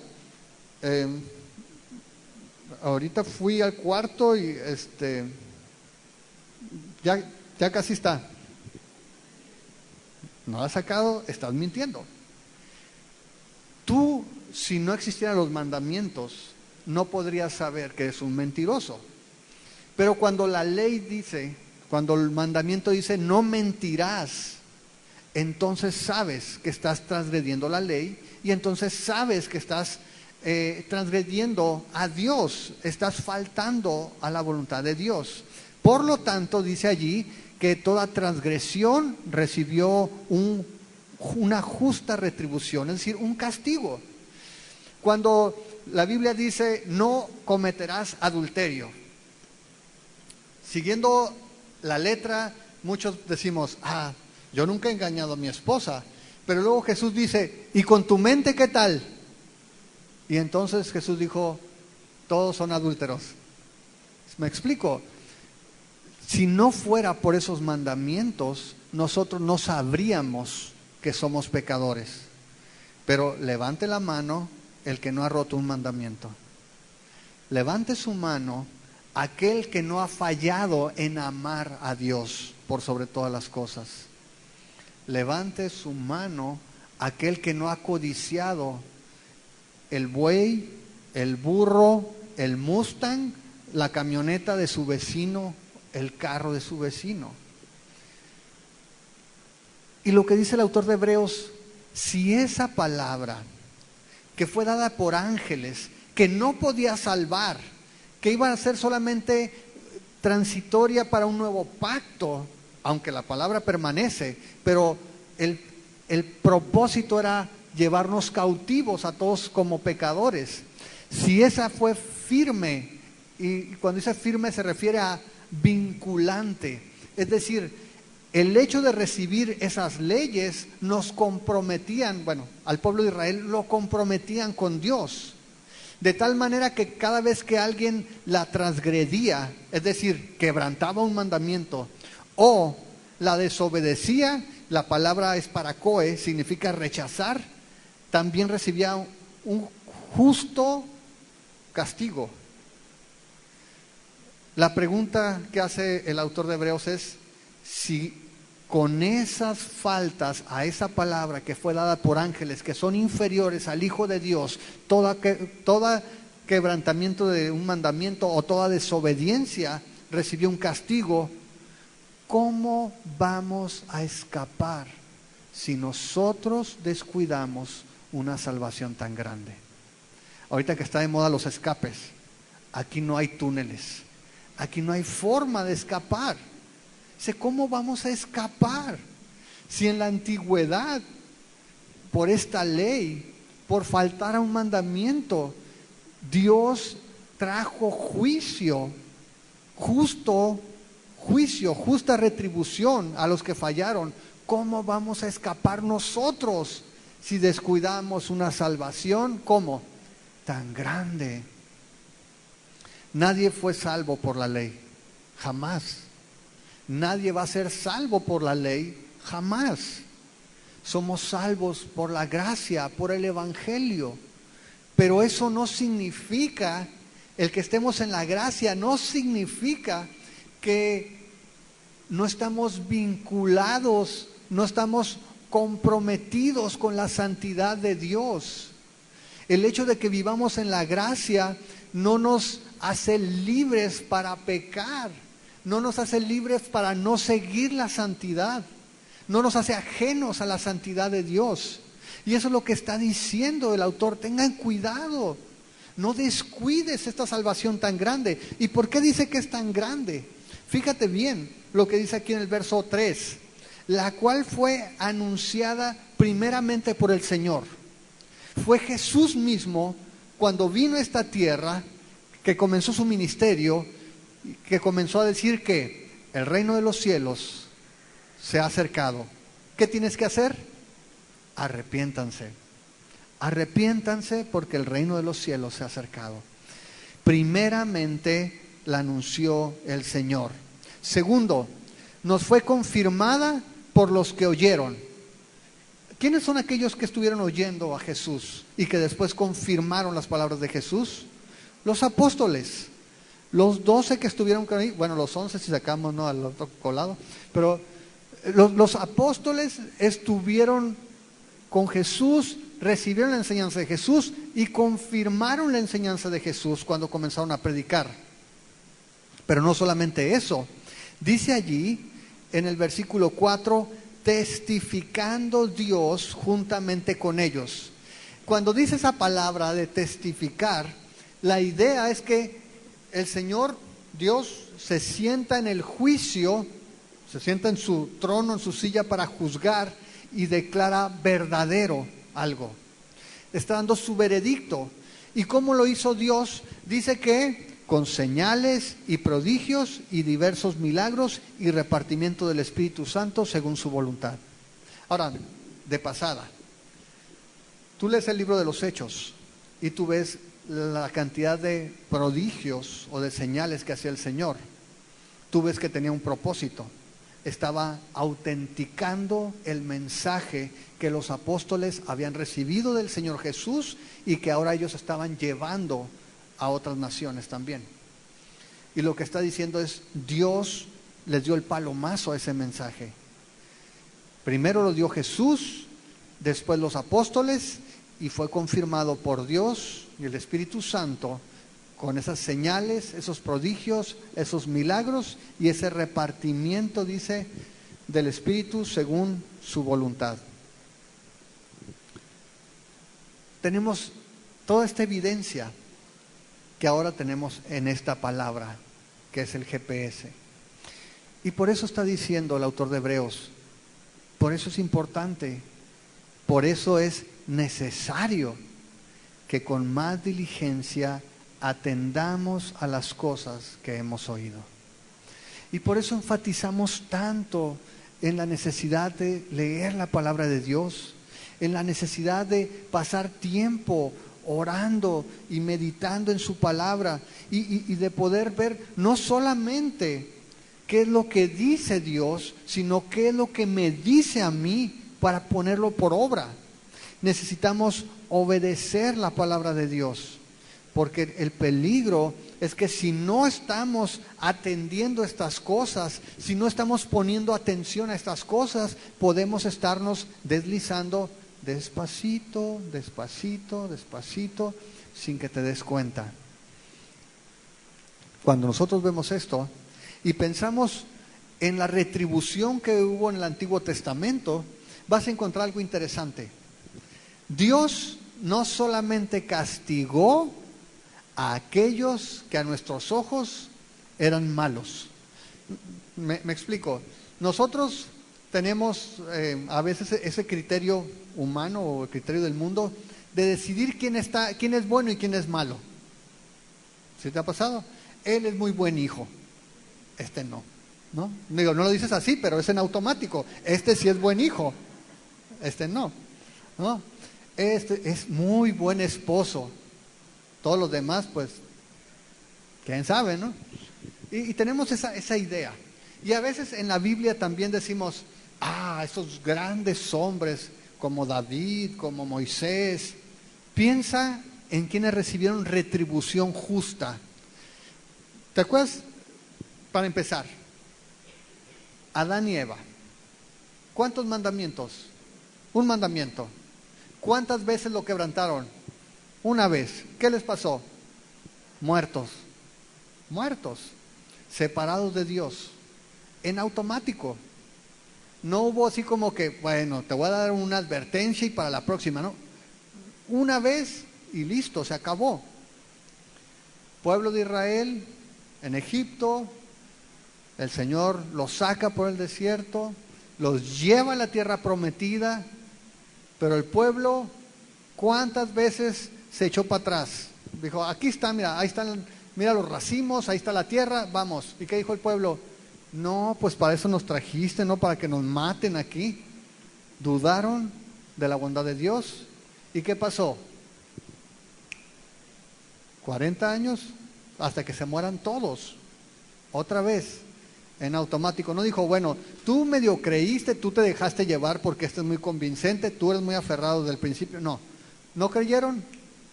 Ahorita fui al cuarto y ya casi está. No la has sacado, estás mintiendo. Tú, si no existieran los mandamientos, no podrías saber que eres un mentiroso. Pero cuando la ley dice, cuando el mandamiento dice no mentirás, entonces sabes que estás transgrediendo la ley, y entonces sabes que estás transgrediendo a Dios, estás faltando a la voluntad de Dios. Por lo tanto, dice allí que toda transgresión recibió una justa retribución, es decir, un castigo. Cuando la Biblia dice no cometerás adulterio, siguiendo la letra, muchos decimos, yo nunca he engañado a mi esposa, pero luego Jesús dice, ¿y con tu mente qué tal? Y entonces Jesús dijo, todos son adúlteros. ¿Me explico? Si no fuera por esos mandamientos, nosotros no sabríamos que somos pecadores. Pero levante la mano el que no ha roto un mandamiento. Levante su mano aquel que no ha fallado en amar a Dios por sobre todas las cosas. Levante su mano aquel que no ha codiciado el buey, el burro, el Mustang, la camioneta de su vecino, el carro de su vecino. Y lo que dice el autor de Hebreos, si esa palabra que fue dada por ángeles, que no podía salvar, que iba a ser solamente transitoria para un nuevo pacto, aunque la palabra permanece, pero el propósito era llevarnos cautivos a todos como pecadores. Si esa fue firme, y cuando dice firme se refiere a vinculante, es decir, el hecho de recibir esas leyes nos comprometían, bueno, al pueblo de Israel lo comprometían con Dios, de tal manera que cada vez que alguien la transgredía, es decir, quebrantaba un mandamiento o la desobedecía, la palabra es paracoe, significa rechazar, también recibía un justo castigo. La pregunta que hace el autor de Hebreos es si con esas faltas a esa palabra que fue dada por ángeles, que son inferiores al Hijo de Dios, toda quebrantamiento de un mandamiento o toda desobediencia recibió un castigo, ¿cómo vamos a escapar si nosotros descuidamos una salvación tan grande? Ahorita que está de moda los escapes, aquí no hay túneles, aquí no hay forma de escapar. ¿Cómo vamos a escapar? Si en la antigüedad, por esta ley, por faltar a un mandamiento, Dios trajo justa retribución a los que fallaron. ¿Cómo vamos a escapar nosotros si descuidamos una salvación? ¿Cómo? Tan grande. Nadie fue salvo por la ley, jamás. Nadie va a ser salvo por la ley, jamás. Somos salvos por la gracia, por el Evangelio. Pero eso no significa, el que estemos en la gracia, no significa que no estamos vinculados, no estamos comprometidos con la santidad de Dios. El hecho de que vivamos en la gracia no nos hace libres para pecar. No nos hace libres para no seguir la santidad. No nos hace ajenos a la santidad de Dios. Y eso es lo que está diciendo el autor. Tengan cuidado. No descuides esta salvación tan grande. ¿Y por qué dice que es tan grande? Fíjate bien lo que dice aquí en el verso 3. La cual fue anunciada primeramente por el Señor. Fue Jesús mismo cuando vino a esta tierra, que comenzó su ministerio, que comenzó a decir que el reino de los cielos se ha acercado. ¿Qué tienes que hacer? Arrepiéntanse. Arrepiéntanse porque el reino de los cielos se ha acercado. Primeramente la anunció el Señor. Segundo, nos fue confirmada por los que oyeron. ¿Quiénes son aquellos que estuvieron oyendo a Jesús y que después confirmaron las palabras de Jesús? Los apóstoles. Los 12 que estuvieron con él, bueno, los 11 si sacamos, ¿no?, al otro colado, pero los apóstoles estuvieron con Jesús, recibieron la enseñanza de Jesús y confirmaron la enseñanza de Jesús cuando comenzaron a predicar. Pero no solamente eso, dice allí en el versículo 4, testificando Dios juntamente con ellos. Cuando dice esa palabra de testificar, la idea es que el Señor Dios se sienta en el juicio, se sienta en su trono, en su silla para juzgar y declara verdadero algo. Está dando su veredicto. ¿Y cómo lo hizo Dios? Dice que con señales y prodigios y diversos milagros y repartimiento del Espíritu Santo según su voluntad. Ahora, de pasada, tú lees el libro de los Hechos y tú ves la cantidad de prodigios o de señales que hacía el Señor, tú ves que tenía un propósito. Estaba autenticando el mensaje que los apóstoles habían recibido del Señor Jesús y que ahora ellos estaban llevando a otras naciones también. Y lo que está diciendo es, Dios les dio el palomazo a ese mensaje. Primero lo dio Jesús, después los apóstoles, y fue confirmado por Dios y el Espíritu Santo con esas señales, esos prodigios, esos milagros y ese repartimiento, dice, del Espíritu según su voluntad. Tenemos toda esta evidencia que ahora tenemos en esta palabra, que es el GPS. Y por eso está diciendo el autor de Hebreos, por eso es importante, por eso es necesario que con más diligencia atendamos a las cosas que hemos oído. Y por eso enfatizamos tanto en la necesidad de leer la palabra de Dios, en la necesidad de pasar tiempo orando y meditando en su palabra y de poder ver no solamente qué es lo que dice Dios, sino qué es lo que me dice a mí para ponerlo por obra. Necesitamos obedecer la palabra de Dios, porque el peligro es que si no estamos atendiendo estas cosas, si no estamos poniendo atención a estas cosas, podemos estarnos deslizando despacito, despacito, despacito, sin que te des cuenta. Cuando nosotros vemos esto y pensamos en la retribución que hubo en el Antiguo Testamento, vas a encontrar algo interesante. Dios no solamente castigó a aquellos que a nuestros ojos eran malos. Me explico. Nosotros tenemos a veces ese criterio humano o el criterio del mundo de decidir quién es bueno y quién es malo. ¿Sí te ha pasado? Él es muy buen hijo, este no, ¿no? Digo, no lo dices así, pero es en automático. Este sí es buen hijo, este no, ¿no? Este es muy buen esposo. Todos los demás, pues, quién sabe, ¿no? Y tenemos esa idea. Y a veces en la Biblia también decimos, esos grandes hombres como David, como Moisés. Piensa en quienes recibieron retribución justa. ¿Te acuerdas? Para empezar, Adán y Eva. ¿Cuántos mandamientos? Un mandamiento. ¿Cuántas veces lo quebrantaron? Una vez. ¿Qué les pasó? Muertos. Muertos. Separados de Dios. En automático. No hubo así como que, bueno, te voy a dar una advertencia y para la próxima, ¿no? Una vez y listo, se acabó. Pueblo de Israel en Egipto, el Señor los saca por el desierto, los lleva a la tierra prometida, pero el pueblo, ¿cuántas veces se echó para atrás? Dijo, aquí está, mira, ahí están, mira los racimos, ahí está la tierra, vamos. ¿Y qué dijo el pueblo? No, pues para eso nos trajiste, no para que nos maten aquí. Dudaron de la bondad de Dios. ¿Y qué pasó? 40 años hasta que se mueran todos. Otra vez, en automático. No dijo, bueno, tú medio creíste, tú te dejaste llevar porque este es muy convincente, tú eres muy aferrado desde el principio. No, no creyeron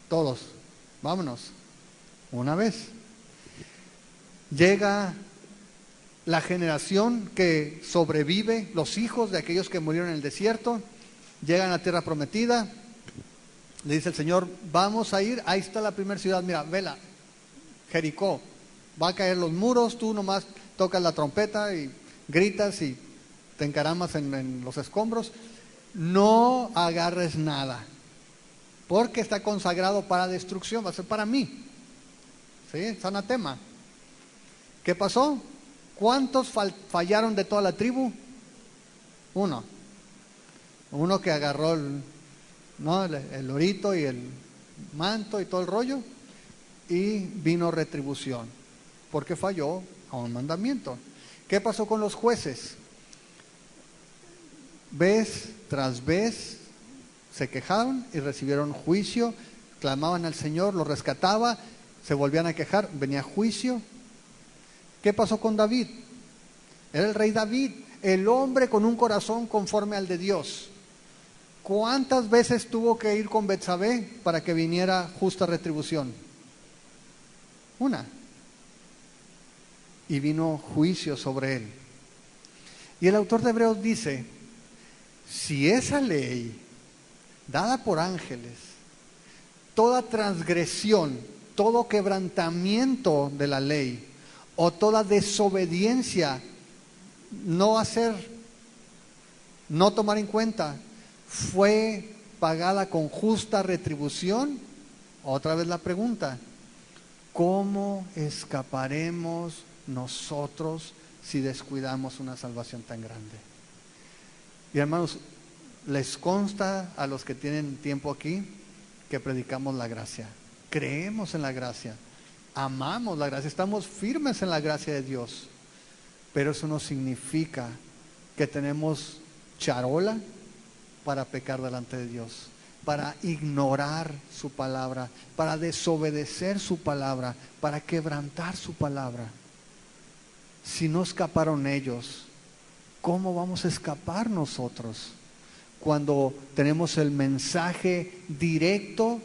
todos. Vámonos. Una vez. Llega la generación que sobrevive, los hijos de aquellos que murieron en el desierto, llegan a la tierra prometida. Le dice el Señor, vamos a ir, ahí está la primera ciudad, mira, vela, Jericó, va a caer los muros, tú nomás tocas la trompeta y gritas y te encaramas en los escombros. No agarres nada, porque está consagrado para destrucción, va a ser para mí. ¿Sí? Es anatema. ¿Qué pasó? ¿Cuántos fallaron de toda la tribu? Uno que agarró el lorito y el manto y todo el rollo, y vino retribución porque falló a un mandamiento. ¿Qué pasó con los jueces? Vez tras vez se quejaron y recibieron juicio clamaban al Señor, los rescataba, se volvían a quejar, venía juicio. ¿Qué pasó con David? Era el rey David, el hombre con un corazón conforme al de Dios. ¿Cuántas veces tuvo que ir con Betsabé para que viniera justa retribución? Una. Y vino juicio sobre él. Y el autor de Hebreos dice, si esa ley dada por ángeles, toda transgresión, todo quebrantamiento de la ley o toda desobediencia, no hacer, no tomar en cuenta, fue pagada con justa retribución, otra vez la pregunta, ¿cómo escaparemos nosotros si descuidamos una salvación tan grande? Y hermanos, les consta a los que tienen tiempo aquí que predicamos la gracia, creemos en la gracia, amamos la gracia, estamos firmes en la gracia de Dios, pero eso no significa que tenemos charola para pecar delante de Dios, para ignorar su palabra, para desobedecer su palabra, para quebrantar su palabra. Si no escaparon ellos, ¿cómo vamos a escapar nosotros cuando tenemos el mensaje directo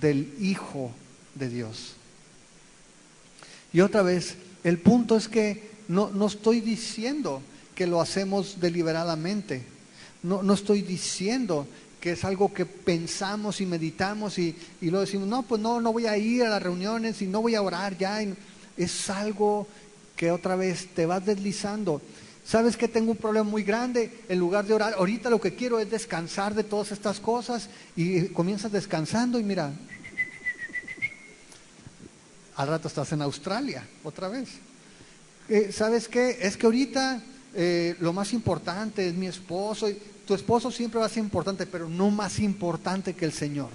del Hijo de Dios? Y otra vez, el punto es que no estoy diciendo que lo hacemos deliberadamente, no estoy diciendo que es algo que pensamos y meditamos y luego decimos, no, pues no voy a ir a las reuniones y no voy a orar ya. Es algo que otra vez te vas deslizando. ¿Sabes que tengo un problema muy grande? En lugar de orar, ahorita lo que quiero es descansar de todas estas cosas, y comienzas descansando y mira, al rato estás en Australia otra vez. ¿Sabes qué? Es que ahorita lo más importante es mi esposo. Tu esposo siempre va a ser importante, pero no más importante que el Señor.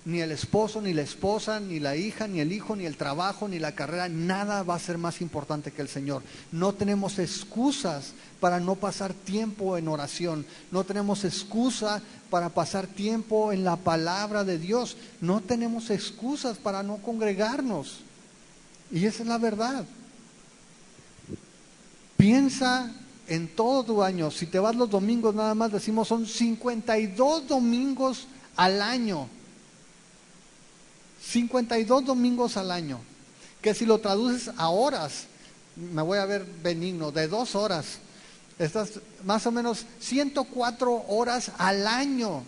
Ni el esposo, ni la esposa, ni la hija, ni el hijo, ni el trabajo, ni la carrera, nada va a ser más importante que el Señor. No tenemos excusas para no pasar tiempo en oración. No tenemos excusa para pasar tiempo en la palabra de Dios. No tenemos excusas para no congregarnos. Y esa es la verdad. Piensa en todo tu año. Si te vas los domingos nada más, decimos son 52 domingos al año. 52 domingos al año, que si lo traduces a horas, me voy a ver benigno, de 2 horas, estás más o menos 104 horas al año,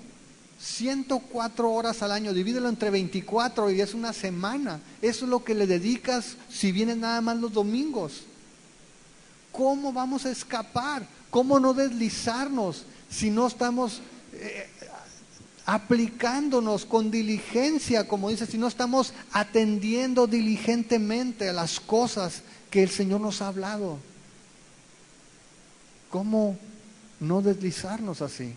104 horas al año, divídelo entre 24 y es una semana, eso es lo que le dedicas si vienes nada más los domingos. ¿Cómo vamos a escapar? ¿Cómo no deslizarnos si no estamos aplicándonos con diligencia, como dice, si no estamos atendiendo diligentemente a las cosas que el Señor nos ha hablado? ¿Cómo no deslizarnos así?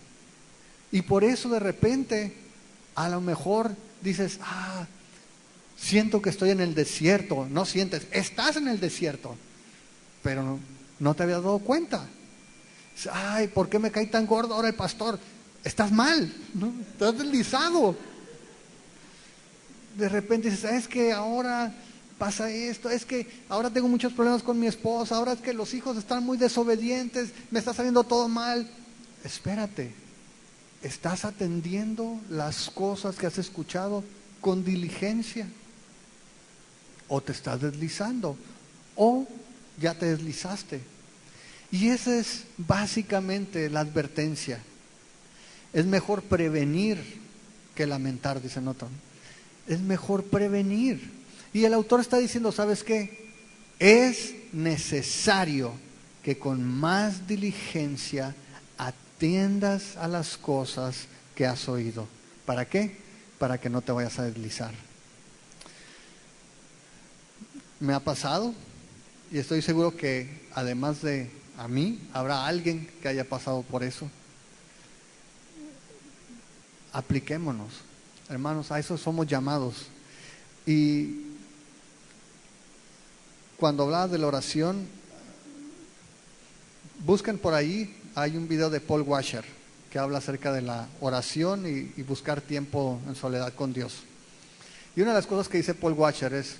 Y por eso de repente, a lo mejor dices, siento que estoy en el desierto. No sientes, estás en el desierto, pero no te habías dado cuenta. Ay, ¿por qué me cae tan gordo ahora el pastor? Estás mal, ¿no? Estás deslizado. De repente dices, es que ahora pasa esto, es que ahora tengo muchos problemas con mi esposa, ahora es que los hijos están muy desobedientes, me está saliendo todo mal. Espérate, ¿estás atendiendo las cosas que has escuchado con diligencia? ¿O te estás deslizando? ¿O ya te deslizaste? Y esa es básicamente la advertencia. Es mejor prevenir que lamentar, dicen otros. Es mejor prevenir. Y el autor está diciendo, ¿sabes qué? Es necesario que con más diligencia atiendas a las cosas que has oído. ¿Para qué? Para que no te vayas a deslizar. Me ha pasado, y estoy seguro que además de a mí, habrá alguien que haya pasado por eso. Apliquémonos, hermanos, a eso somos llamados. Y cuando hablaba de la oración, busquen por ahí, hay un video de Paul Washer que habla acerca de la oración y buscar tiempo en soledad con Dios. Y una de las cosas que dice Paul Washer es,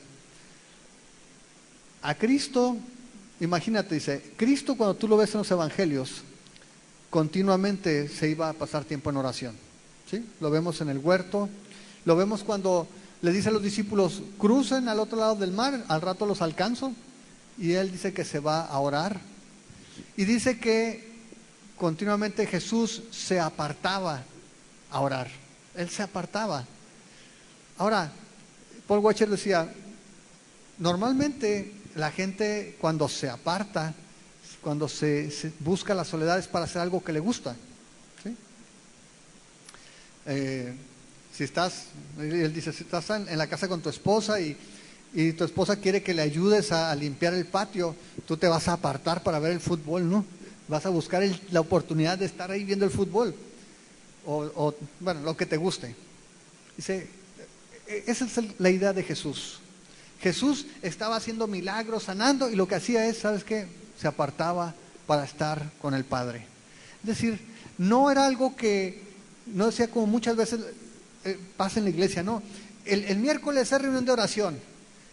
a Cristo, imagínate, dice, Cristo cuando tú lo ves en los evangelios, continuamente se iba a pasar tiempo en oración, ¿sí? Lo vemos en el huerto, lo vemos cuando le dice a los discípulos, crucen al otro lado del mar, al rato los alcanzo, y él dice que se va a orar, y dice que continuamente Jesús se apartaba a orar, él se apartaba. Ahora, Paul Washer decía, normalmente la gente cuando se aparta, cuando se busca la soledad es para hacer algo que le gusta, ¿sí? Si estás, él dice, si estás en la casa con tu esposa y tu esposa quiere que le ayudes a limpiar el patio, tú te vas a apartar para ver el fútbol, ¿no? Vas a buscar la oportunidad de estar ahí viendo el fútbol, o bueno, lo que te guste. Dice, esa es la idea de Jesús. Jesús estaba haciendo milagros, sanando, y lo que hacía es, ¿sabes qué? Se apartaba para estar con el Padre. Es decir, no era algo que, no decía como muchas veces pasa en la iglesia, no. El miércoles es reunión de oración,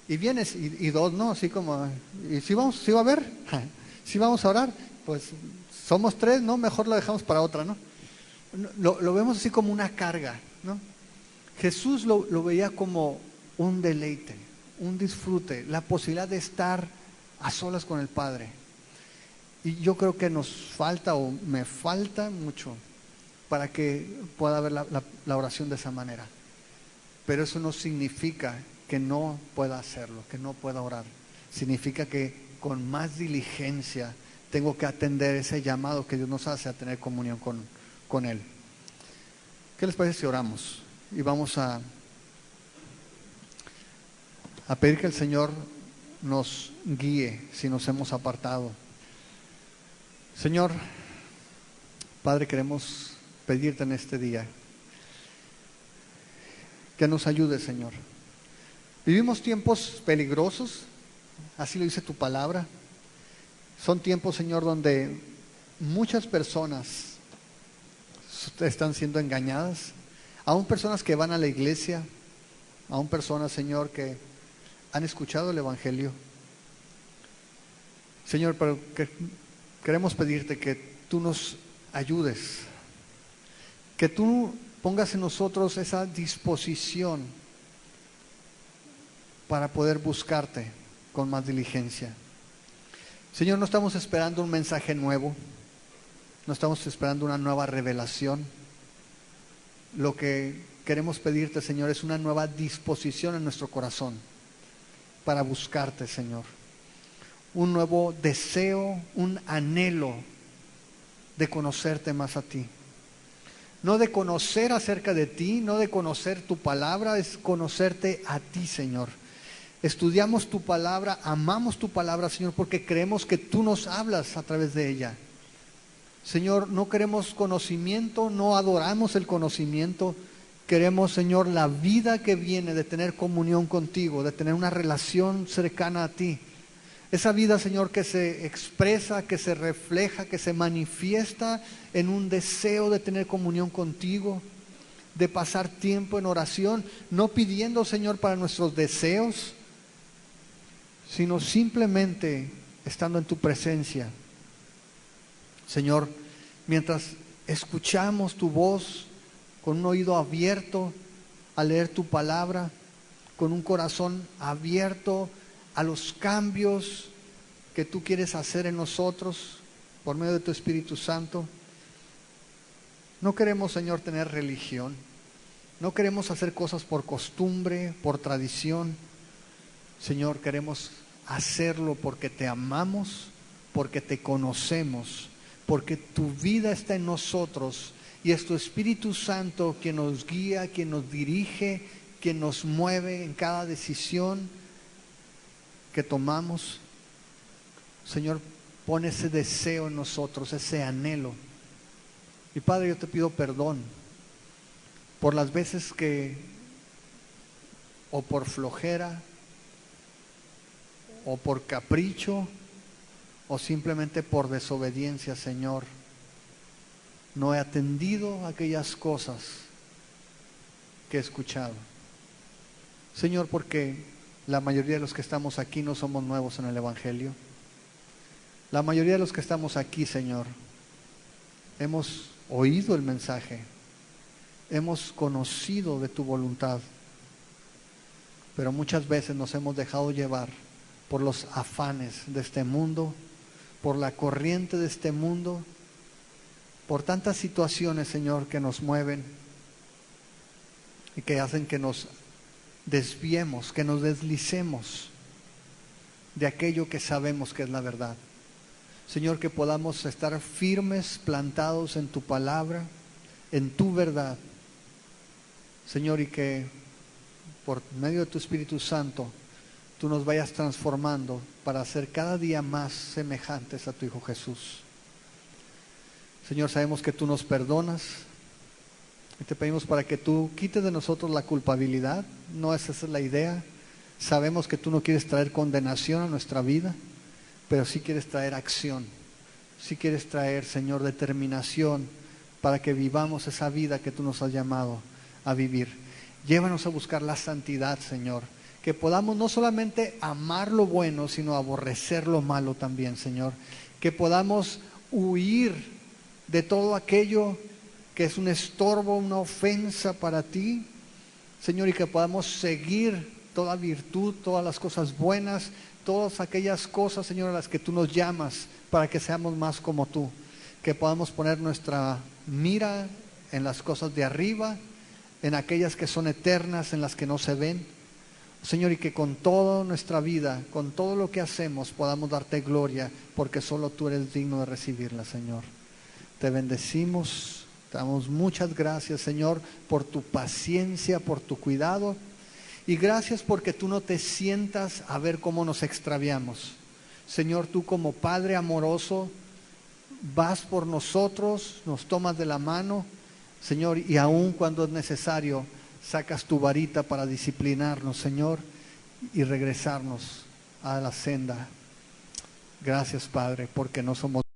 y vienes, y dos, ¿no? Así como, ¿y si vamos, si va a haber? ¿Si vamos a orar? Pues somos tres, ¿no? Mejor lo dejamos para otra, ¿no? Lo vemos así como una carga, ¿no? Jesús lo veía como un deleite, un disfrute, la posibilidad de estar a solas con el Padre. Y yo creo que nos falta, o me falta mucho, para que pueda haber la oración de esa manera. Pero eso no significa que no pueda hacerlo, que no pueda orar. Significa que con más diligencia tengo que atender ese llamado que Dios nos hace a tener comunión con Él. ¿Qué les parece si oramos? Y vamos a pedir que el Señor nos guíe si nos hemos apartado. Señor, Padre, queremos pedirte en este día que nos ayude, Señor. Vivimos tiempos peligrosos, así lo dice tu palabra. Son tiempos, Señor, donde muchas personas están siendo engañadas, aún personas que van a la iglesia, aún personas, Señor, que han escuchado el Evangelio. Señor, pero queremos pedirte que tú nos ayudes, que tú pongas en nosotros esa disposición para poder buscarte con más diligencia. Señor, no estamos esperando un mensaje nuevo, no estamos esperando una nueva revelación. Lo que queremos pedirte, Señor, es una nueva disposición en nuestro corazón para buscarte, Señor. Un nuevo deseo, un anhelo de conocerte más a ti. No de conocer acerca de ti, no de conocer tu palabra, es conocerte a ti, Señor. Estudiamos tu palabra, amamos tu palabra, Señor, porque creemos que tú nos hablas a través de ella. Señor, no queremos conocimiento, no adoramos el conocimiento. Queremos, Señor, la vida que viene de tener comunión contigo, de tener una relación cercana a ti. Esa vida, Señor, que se expresa, que se refleja, que se manifiesta en un deseo de tener comunión contigo, de pasar tiempo en oración, no pidiendo, Señor, para nuestros deseos, sino simplemente estando en tu presencia. Señor, mientras escuchamos tu voz con un oído abierto a leer tu palabra, con un corazón abierto a los cambios que tú quieres hacer en nosotros por medio de tu Espíritu Santo. No queremos, Señor, tener religión. No queremos hacer cosas por costumbre, por tradición. Señor, queremos hacerlo porque te amamos, porque te conocemos, porque tu vida está en nosotros y es tu Espíritu Santo quien nos guía, quien nos dirige, quien nos mueve en cada decisión que tomamos. Señor, pon ese deseo en nosotros, ese anhelo. Y Padre, yo te pido perdón por las veces que, o por flojera, o por capricho, o simplemente por desobediencia, Señor, no he atendido aquellas cosas que he escuchado. Señor, porque la mayoría de los que estamos aquí no somos nuevos en el Evangelio. La mayoría de los que estamos aquí, Señor, hemos oído el mensaje, hemos conocido de tu voluntad, pero muchas veces nos hemos dejado llevar por los afanes de este mundo, por la corriente de este mundo, por tantas situaciones, Señor, que nos mueven y que hacen que nos desviemos, que nos deslicemos de aquello que sabemos que es la verdad. Señor, que podamos estar firmes, plantados en tu palabra, en tu verdad. Señor, y que por medio de tu Espíritu Santo tú nos vayas transformando para ser cada día más semejantes a tu Hijo Jesús. Señor, sabemos que tú nos perdonas y te pedimos para que tú quites de nosotros la culpabilidad. No esa es la idea. Sabemos que tú no quieres traer condenación a nuestra vida, pero sí quieres traer acción. Sí quieres traer, Señor, determinación para que vivamos esa vida que tú nos has llamado a vivir. Llévanos a buscar la santidad, Señor. Que podamos no solamente amar lo bueno, sino aborrecer lo malo también, Señor. Que podamos huir de todo aquello que es un estorbo, una ofensa para ti, Señor, y que podamos seguir toda virtud, todas las cosas buenas, todas aquellas cosas, Señor, a las que tú nos llamas para que seamos más como tú. Que podamos poner nuestra mira en las cosas de arriba, en aquellas que son eternas, en las que no se ven, Señor, y que con toda nuestra vida, con todo lo que hacemos, podamos darte gloria, porque solo tú eres digno de recibirla, Señor. Te bendecimos, te damos muchas gracias, Señor, por tu paciencia, por tu cuidado, y gracias porque tú no te sientas a ver cómo nos extraviamos. Señor, tú como Padre amoroso, vas por nosotros, nos tomas de la mano, Señor, y aun cuando es necesario, sacas tu varita para disciplinarnos, Señor, y regresarnos a la senda. Gracias, Padre, porque no somos